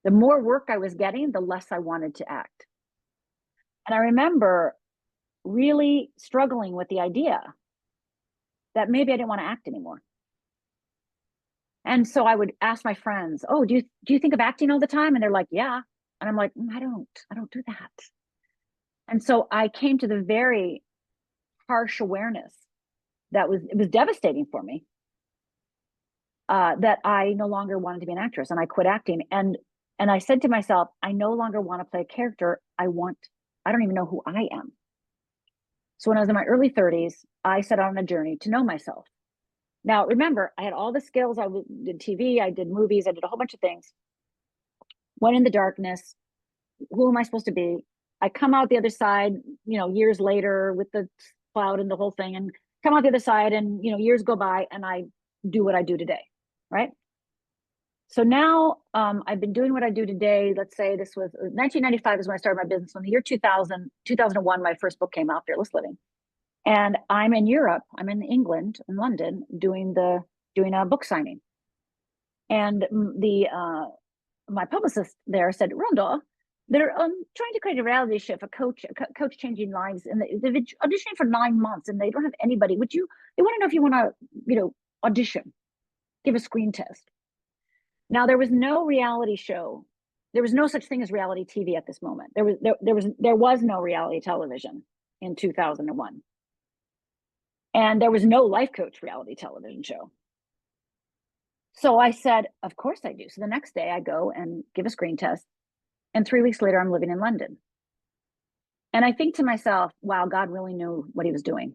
The more work I was getting, the less I wanted to act. And I remember really struggling with the idea that maybe I didn't want to act anymore. And so I would ask my friends, "Oh, do you think of acting all the time?" And they're like, "Yeah." And I'm like, "I don't do that." And so I came to the very harsh awareness that it was devastating for me, that I no longer wanted to be an actress, and I quit acting. And I said to myself, I no longer want to play a character. I don't even know who I am. So when I was in my early 30s, I set out on a journey to know myself. Now, remember, I had all the skills. Did TV, I did movies, I did a whole bunch of things. Went in the darkness. Who am I supposed to be? I come out the other side, years later with the cloud and the whole thing, and come out the other side, and years go by, and I do what I do today, right? So now I've been doing what I do today. Let's say this was 1995 is when I started my business. In the year 2000, 2001, my first book came out, Fearless Living. And I'm in Europe. I'm in England, in London, doing a book signing. And my publicist there said, Rhonda, they're trying to create a reality show, a coach changing lives, and they've been auditioning for 9 months, and they don't have anybody. They want to know if you want to, audition, give a screen test. Now, there was no reality show. There was no such thing as reality TV at this moment. There was no reality television in 2001. And there was no life coach reality television show. So I said, of course I do. So the next day I go and give a screen test. And 3 weeks later, I'm living in London. And I think to myself, wow, God really knew what he was doing.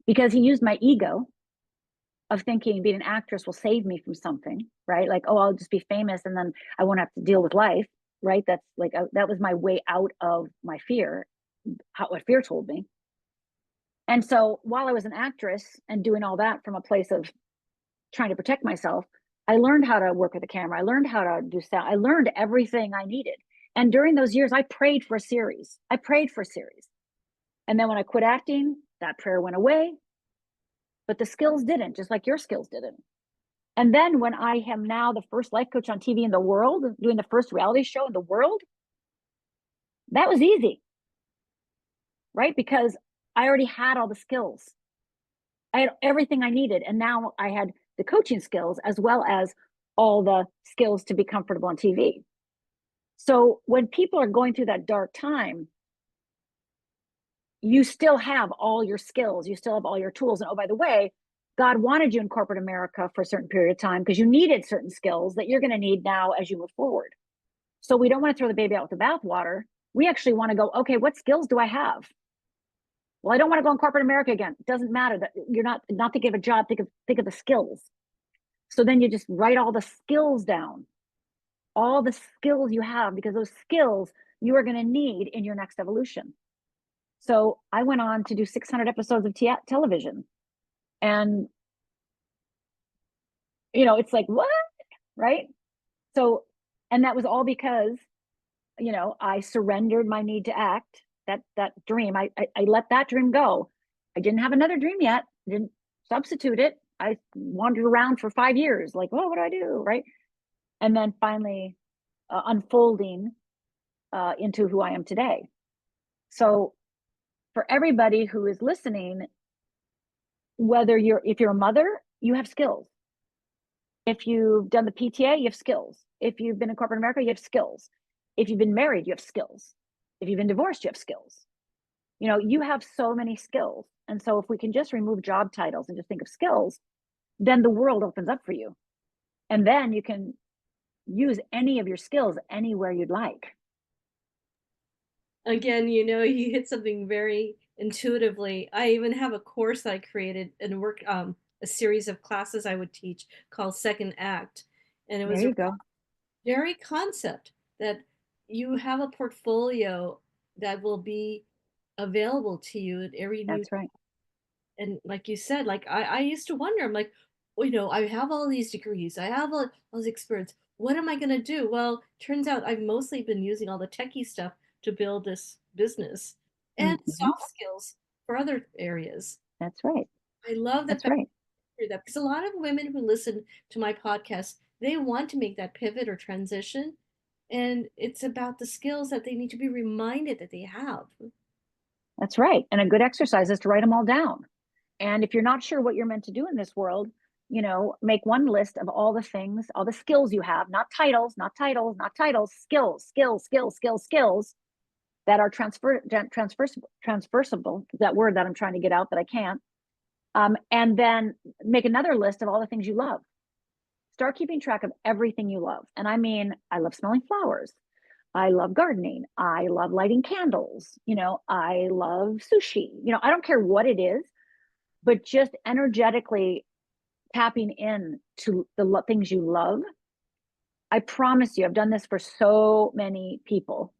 Because he used my ego of thinking being an actress will save me from something, right? Like, oh, I'll just be famous and then I won't have to deal with life, right? That's like, that was my way out of my fear, what fear told me. And so while I was an actress and doing all that from a place of trying to protect myself, I learned how to work with the camera. I learned how to do sound. I learned everything I needed. And during those years, I prayed for a series. And then when I quit acting, that prayer went away, but the skills didn't, just like your skills didn't. And then when I am now the first life coach on TV in the world, doing the first reality show in the world, that was easy, right? Because I already had all the skills. I had everything I needed. And now I had the coaching skills as well as all the skills to be comfortable on TV. So when people are going through that dark time, you still have all your skills, you still have all your tools. And oh, by the way, God wanted you in corporate America for a certain period of time because you needed certain skills that you're going to need now as you move forward. So we don't want to throw the baby out with the bathwater. We actually want to go, okay, what skills do I have? Well, I don't want to go in corporate America again. It doesn't matter that you're not thinking of a job. Think of the skills. So then you just write all the skills down, all the skills you have, because those skills you are going to need in your next evolution. So I went on to do 600 episodes of television. And, it's like, what? Right? So, and that was all because, I surrendered my need to act, that dream. I let that dream go. I didn't have another dream yet. Didn't substitute it. I wandered around for 5 years, like, oh, what do I do? Right. And then finally unfolding into who I am today. So for everybody who is listening, if you're a mother, you have skills. If you've done the PTA, you have skills. If you've been in corporate America, you have skills. If you've been married, you have skills. If you've been divorced, you have skills. You have so many skills. And so if we can just remove job titles and just think of skills, then the world opens up for you. And then you can use any of your skills anywhere you'd like. Again, you hit something very intuitively. I even have a course that I created and a series of classes I would teach called Second Act. And it There was you a go. very concept that you have a portfolio that will be available to you at every new. That's right. And like you said, like I used to wonder, I'm like, well, I have all these degrees, I have all this experience. What am I going to do? Well, turns out I've mostly been using all the techie stuff to build this business and Mm-hmm. soft skills for other areas. That's right. I love the That's fact right. that because a lot of women who listen to my podcast, they want to make that pivot or transition. And it's about the skills that they need to be reminded that they have. That's right. And a good exercise is to write them all down. And if you're not sure what you're meant to do in this world, make one list of all the things, all the skills you have, not titles, skills, skills that are transferable, that word that I'm trying to get out that I can't. And then make another list of all the things you love. Start keeping track of everything you love. And I mean, I love smelling flowers. I love gardening. I love lighting candles. I love sushi. I don't care what it is, but just energetically tapping in to the things you love. I promise you, I've done this for so many people.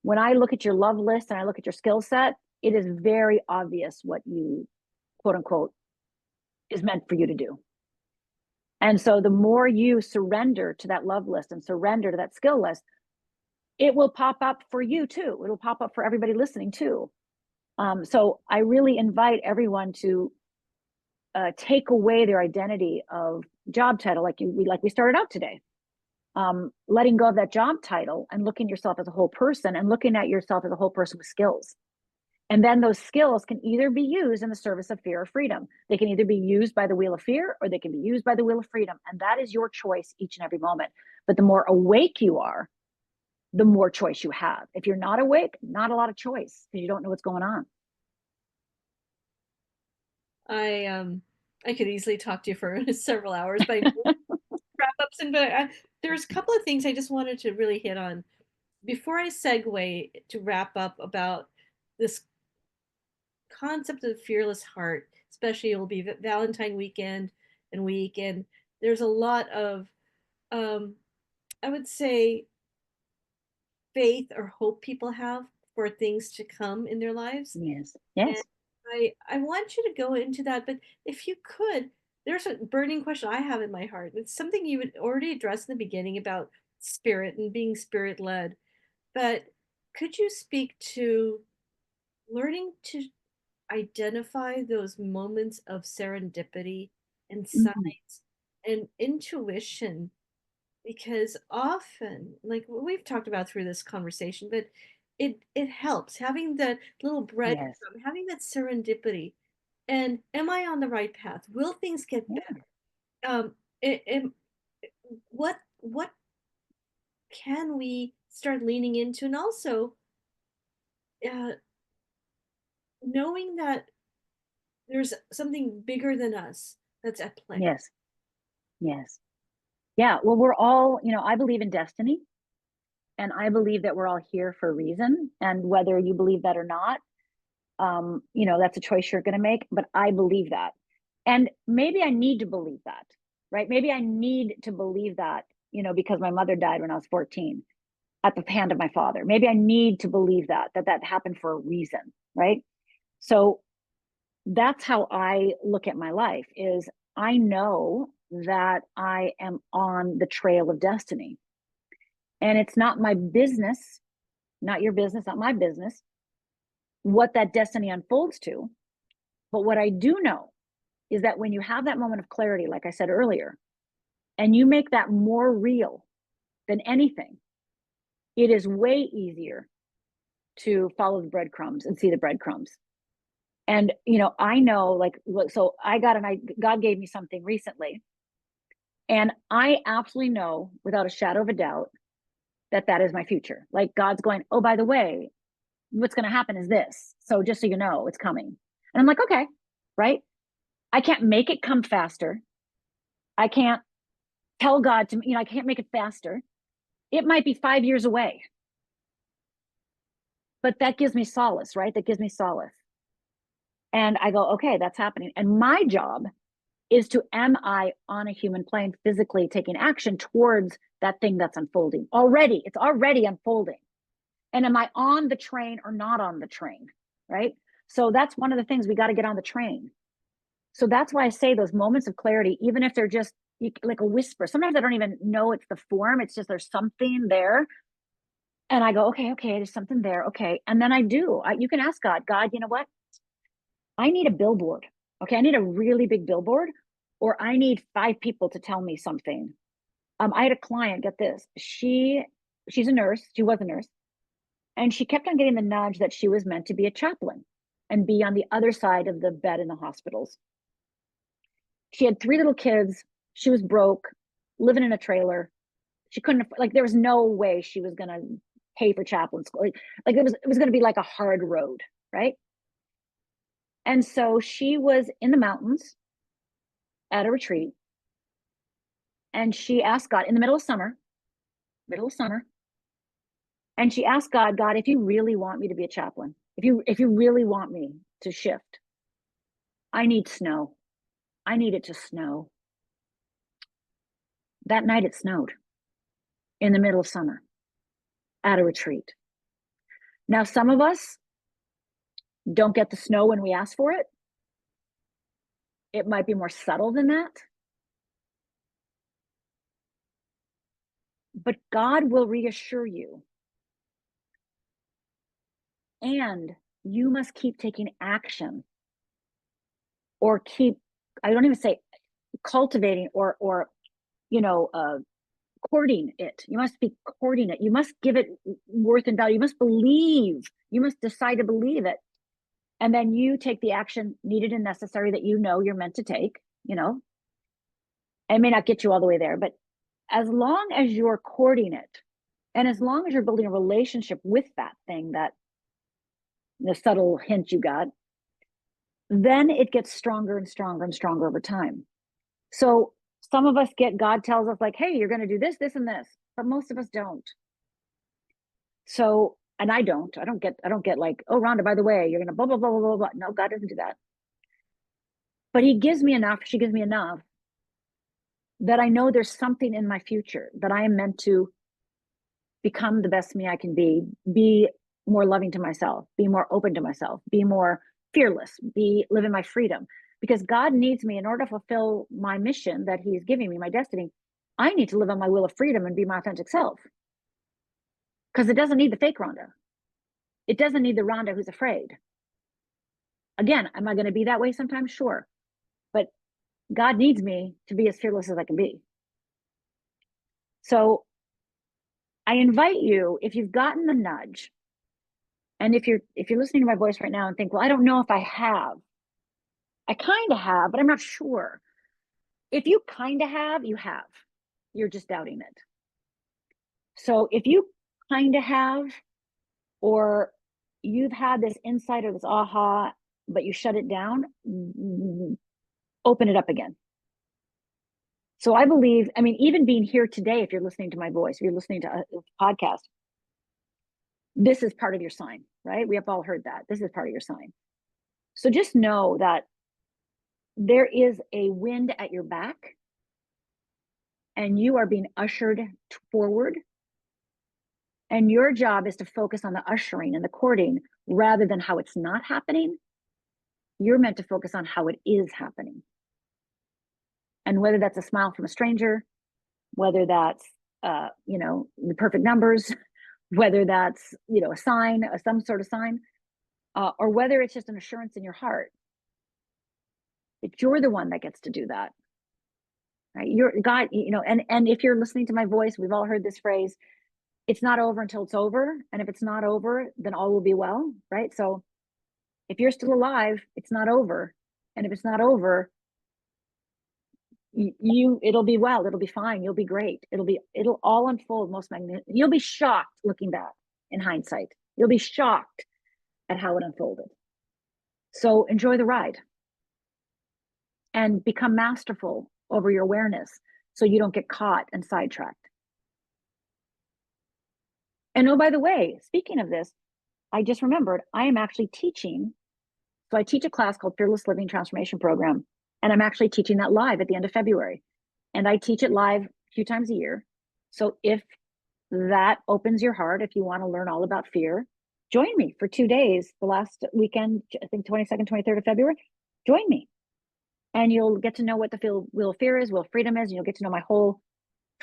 When I look at your love list and I look at your skill set, it is very obvious what you, quote unquote, is meant for you to do. And so the more you surrender to that love list and surrender to that skill list, it will pop up for you too. It'll pop up for everybody listening too. So I really invite everyone to take away their identity of job title, like we started out today. Letting go of that job title and looking at yourself as a whole person and looking at yourself as a whole person with skills. And then those skills can either be used in the service of fear or freedom. They can either be used by the wheel of fear or they can be used by the wheel of freedom. And that is your choice each and every moment. But the more awake you are, the more choice you have. If you're not awake, not a lot of choice because you don't know what's going on. I could easily talk to you for several hours, but wrap up soon. But there's a couple of things I just wanted to really hit on before I segue to wrap up about this concept of the fearless heart. Especially, it will be Valentine weekend and week, and there's a lot of, um, I would say, faith or hope people have for things to come in their lives. Yes. And Yes. I want you to go into that, but if you could, there's a burning question I have in my heart. It's something you had already addressed in the beginning about spirit and being spirit led. But could you speak to learning to identify those moments of serendipity and Mm-hmm. signs and intuition? Because often, like we've talked about through this conversation, but it helps having that little Yes. breadcrumb, having that serendipity. And am I on the right path? Will things get better? Yeah. And what can we start leaning into? And also, uh, knowing that there's something bigger than us that's at play. Yes. Yes. Yeah. Well, we're all, I believe in destiny and I believe that we're all here for a reason. And whether you believe that or not, that's a choice you're going to make. But I believe that. And maybe I need to believe that, right? Maybe I need to believe that, because my mother died when I was 14 at the hand of my father. Maybe I need to believe that happened for a reason, right? So that's how I look at my life is I know that I am on the trail of destiny. And it's not my business, not your business, not my business, what that destiny unfolds to. But what I do know is that when you have that moment of clarity, like I said earlier, and you make that more real than anything, it is way easier to follow the breadcrumbs and see the breadcrumbs. And, I know like, so God gave me something recently. And I absolutely know without a shadow of a doubt that that is my future. Like God's going, oh, by the way, what's going to happen is this. So just so you know, it's coming. And I'm like, okay, right? I can't make it come faster. I can't tell God to, I can't make it faster. It might be 5 years away, but that gives me solace, right? That gives me solace. And I go, okay, that's happening. And my job is to, am I on a human plane physically taking action towards that thing that's unfolding already? It's already unfolding. And am I on the train or not on the train? Right. So that's one of the things we got to get on the train. So that's why I say those moments of clarity, even if they're just like a whisper, sometimes I don't even know it's the form. It's just there's something there. And I go, okay, there's something there. Okay. And then you can ask God, you know what? I need a billboard. Okay. I need a really big billboard, or I need 5 people to tell me something. I had a client, get this. She's a nurse. She was a nurse. And she kept on getting the nudge that she was meant to be a chaplain and be on the other side of the bed in the hospitals. She had 3 little kids. She was broke, living in a trailer. She couldn't, like, there was no way she was going to pay for chaplain school. Like it was going to be like a hard road, right? And so she was in the mountains at a retreat. And she asked God in the middle of summer, And she asked God, God, if you really want me to be a chaplain, if you really want me to shift, I need snow. I need it to snow. That night it snowed in the middle of summer at a retreat. Now, some of us don't get the snow when we ask for it. It might be more subtle than that. But God will reassure you. And you must keep taking action or keep, I don't even say cultivating or courting it. You must be courting it. You must give it worth and value. You must believe. You must decide to believe it. And then you take the action needed and necessary that you know you're meant to take. It may not get you all the way there, but as long as you're courting it, and as long as you're building a relationship with that thing, that the subtle hint you got, then it gets stronger and stronger and stronger over time. So some of us God tells us like, hey, you're going to do this, this, and this, but most of us don't. So, and I don't get like, oh, Rhonda, by the way, you're going to blah, blah, blah, blah, blah, blah. No, God doesn't do that. But she gives me enough that I know there's something in my future that I am meant to become the best me I can be more loving to myself, be more open to myself, be more fearless, live in my freedom. Because God needs me in order to fulfill my mission that He's giving me, my destiny. I need to live on my will of freedom and be my authentic self. Because it doesn't need the fake Rhonda. It doesn't need the Rhonda who's afraid. Again, am I going to be that way sometimes? Sure. But God needs me to be as fearless as I can be. So I invite you, if you've gotten the nudge, and if you're listening to my voice right now and think, well, I don't know if I have. I kind of have, but I'm not sure. If you kind of have, you have. You're just doubting it. So if you kind of have, or you've had this insight or this aha, but you shut it down, open it up again. So I believe, I mean, even being here today, if you're listening to my voice, if you're listening to a podcast, this is part of your sign, right? We have all heard that. This is part of your sign. So just know that there is a wind at your back and you are being ushered forward. And your job is to focus on the ushering and the courting rather than how it's not happening. You're meant to focus on how it is happening. And whether that's a smile from a stranger, whether that's, the perfect numbers, whether that's, a sign, some sort of sign, or whether it's just an assurance in your heart that you're the one that gets to do that. Right? You're God, and if you're listening to my voice, we've all heard this phrase, it's not over until it's over. And if it's not over, then all will be well, right? So if you're still alive, it's not over. And if it's not over, it'll be well, it'll be fine, you'll be great. It'll all unfold most magnificent. You'll be shocked looking back in hindsight. You'll be shocked at how it unfolded. So enjoy the ride and become masterful over your awareness so you don't get caught and sidetracked. And oh, by the way, speaking of this, I just remembered I am actually teaching. So I teach a class called Fearless Living Transformation Program, and I'm actually teaching that live at the end of February. And I teach it live a few times a year. So if that opens your heart, if you want to learn all about fear, join me for 2 days, the last weekend, I think 22nd, 23rd of February, join me. And you'll get to know what the wheel of fear is, wheel of freedom is, and you'll get to know my whole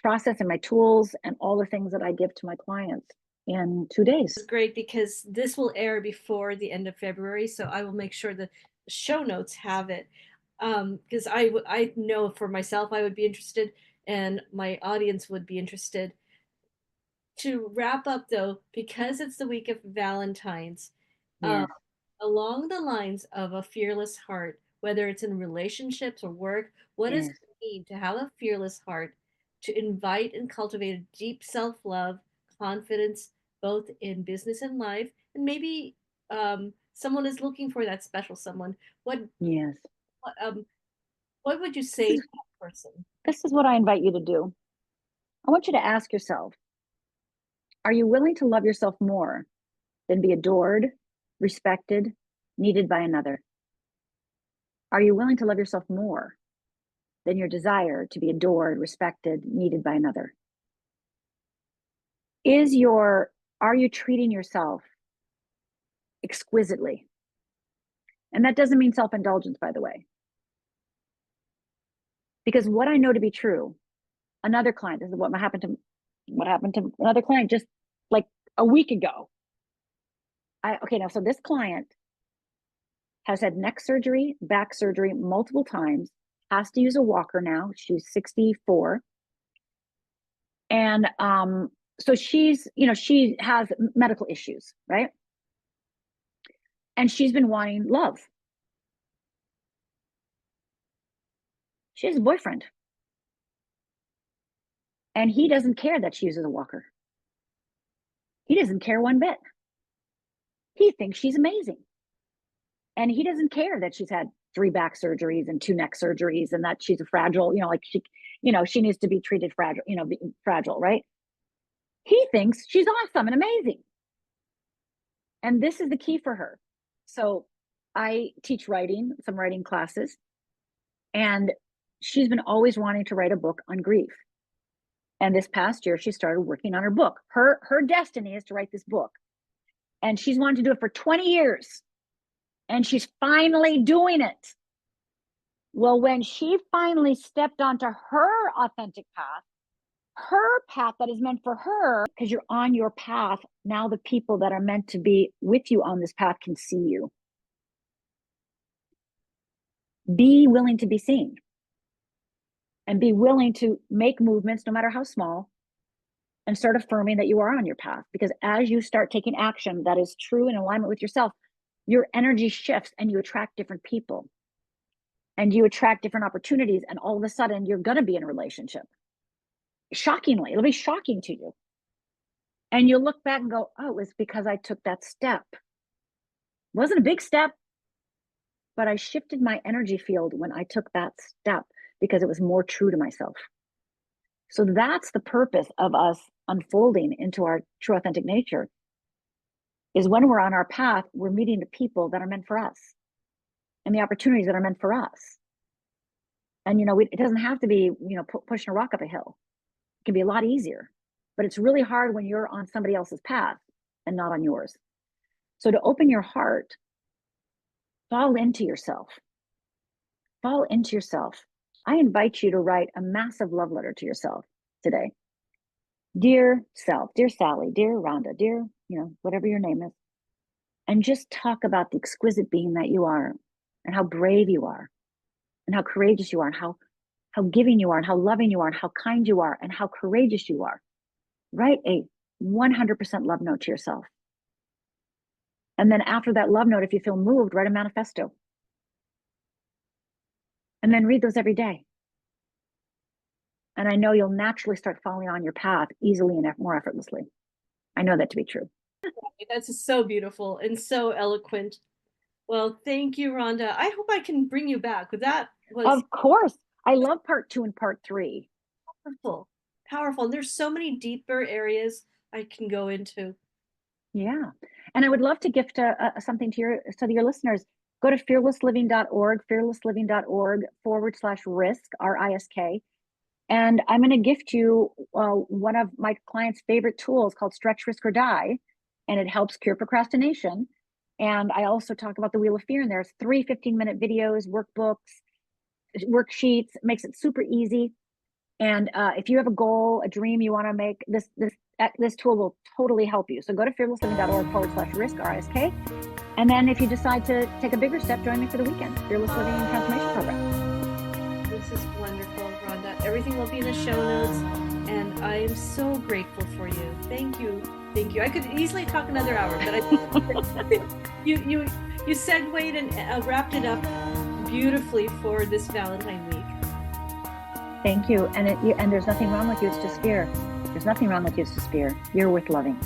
process and my tools and all the things that I give to my clients in 2 days. It's great because this will air before the end of February, so I will make sure the show notes have it. Because I know for myself I would be interested, and my audience would be interested. To wrap up though, because it's the week of Valentine's, Yes. along the lines of a fearless heart, whether it's in relationships or work, what does Yes. it mean to have a fearless heart, to invite and cultivate a deep self love, confidence, both in business and life? And maybe someone is looking for that special someone. Yes. What, what would you This say is to that person? this is what I invite you to do. I want you to ask yourself, Are you willing to love yourself more than be adored, respected, needed by another? Are you willing to love yourself more than your desire to be adored, respected, needed by another? Are you treating yourself exquisitely? And that doesn't mean self-indulgence, by the way. Because what I know to be true, another client, this is what happened to another client just like a week ago. So this client has had neck surgery, back surgery multiple times, has to use a walker now. She's 64. And so she has medical issues, right? And she's been wanting love. She has a boyfriend. And he doesn't care that she uses a walker. He doesn't care one bit. He thinks she's amazing. And he doesn't care that she's had 3 back surgeries and 2 neck surgeries and that she's a fragile, she needs to be treated fragile, right? He thinks she's awesome and amazing. And this is the key for her. So I teach some writing classes, and she's been always wanting to write a book on grief. And this past year, she started working on her book. Her destiny is to write this book. And she's wanted to do it for 20 years. And she's finally doing it. Well, when she finally stepped onto her authentic path, her path that is meant for her, because you're on your path, now the people that are meant to be with you on this path can see you. Be willing to be seen. And be willing to make movements, no matter how small, and start affirming that you are on your path. Because as you start taking action that is true in alignment with yourself, your energy shifts and you attract different people. And you attract different opportunities. And all of a sudden, you're going to be in a relationship. Shockingly, it'll be shocking to you. And you'll look back and go, oh, it was because I took that step. It wasn't a big step, but I shifted my energy field when I took that step because it was more true to myself. So that's the purpose of us unfolding into our true authentic nature, is when we're on our path, we're meeting the people that are meant for us and the opportunities that are meant for us. And, it doesn't have to be, pushing a rock up a hill. It can be a lot easier, but it's really hard when you're on somebody else's path and not on yours. So to open your heart, fall into yourself. Fall into yourself. I invite you to write a massive love letter to yourself today. Dear self, dear Sally, dear Rhonda, dear, whatever your name is. And just talk about the exquisite being that you are and how brave you are and how courageous you are and how giving you are and how loving you are and how kind you are and how courageous you are. Write a 100% love note to yourself. And then after that love note, if you feel moved, write a manifesto. And then read those every day. And I know you'll naturally start falling on your path easily and more effortlessly. I know that to be true. That's so beautiful and so eloquent. Well, thank you, Rhonda. I hope I can bring you back. That was Of course. I love part 2 and part 3. Powerful. And there's so many deeper areas I can go into. Yeah. And I would love to gift something to your listeners. Go to fearlessliving.org, fearlessliving.org/risk, RISK. And I'm going to gift you one of my clients' favorite tools called Stretch, Risk, or Die. And it helps cure procrastination. And I also talk about the Wheel of Fear. And there's 3 15-minute videos, workbooks, worksheets. It makes it super easy. And if you have a goal, a dream you want to make, this tool will totally help you. So go to fearlessliving.org/risk, RISK. And then if you decide to take a bigger step, join me for the weekend, Fearless Living Transformation Program. This is wonderful, Rhonda. Everything will be in the show notes. And I am so grateful for you. Thank you. Thank you. I could easily talk another hour, but you segued and wrapped it up beautifully for this Valentine week. Thank you. And there's nothing wrong with you. It's just fear. There's nothing wrong with you. It's just fear. You're worth loving.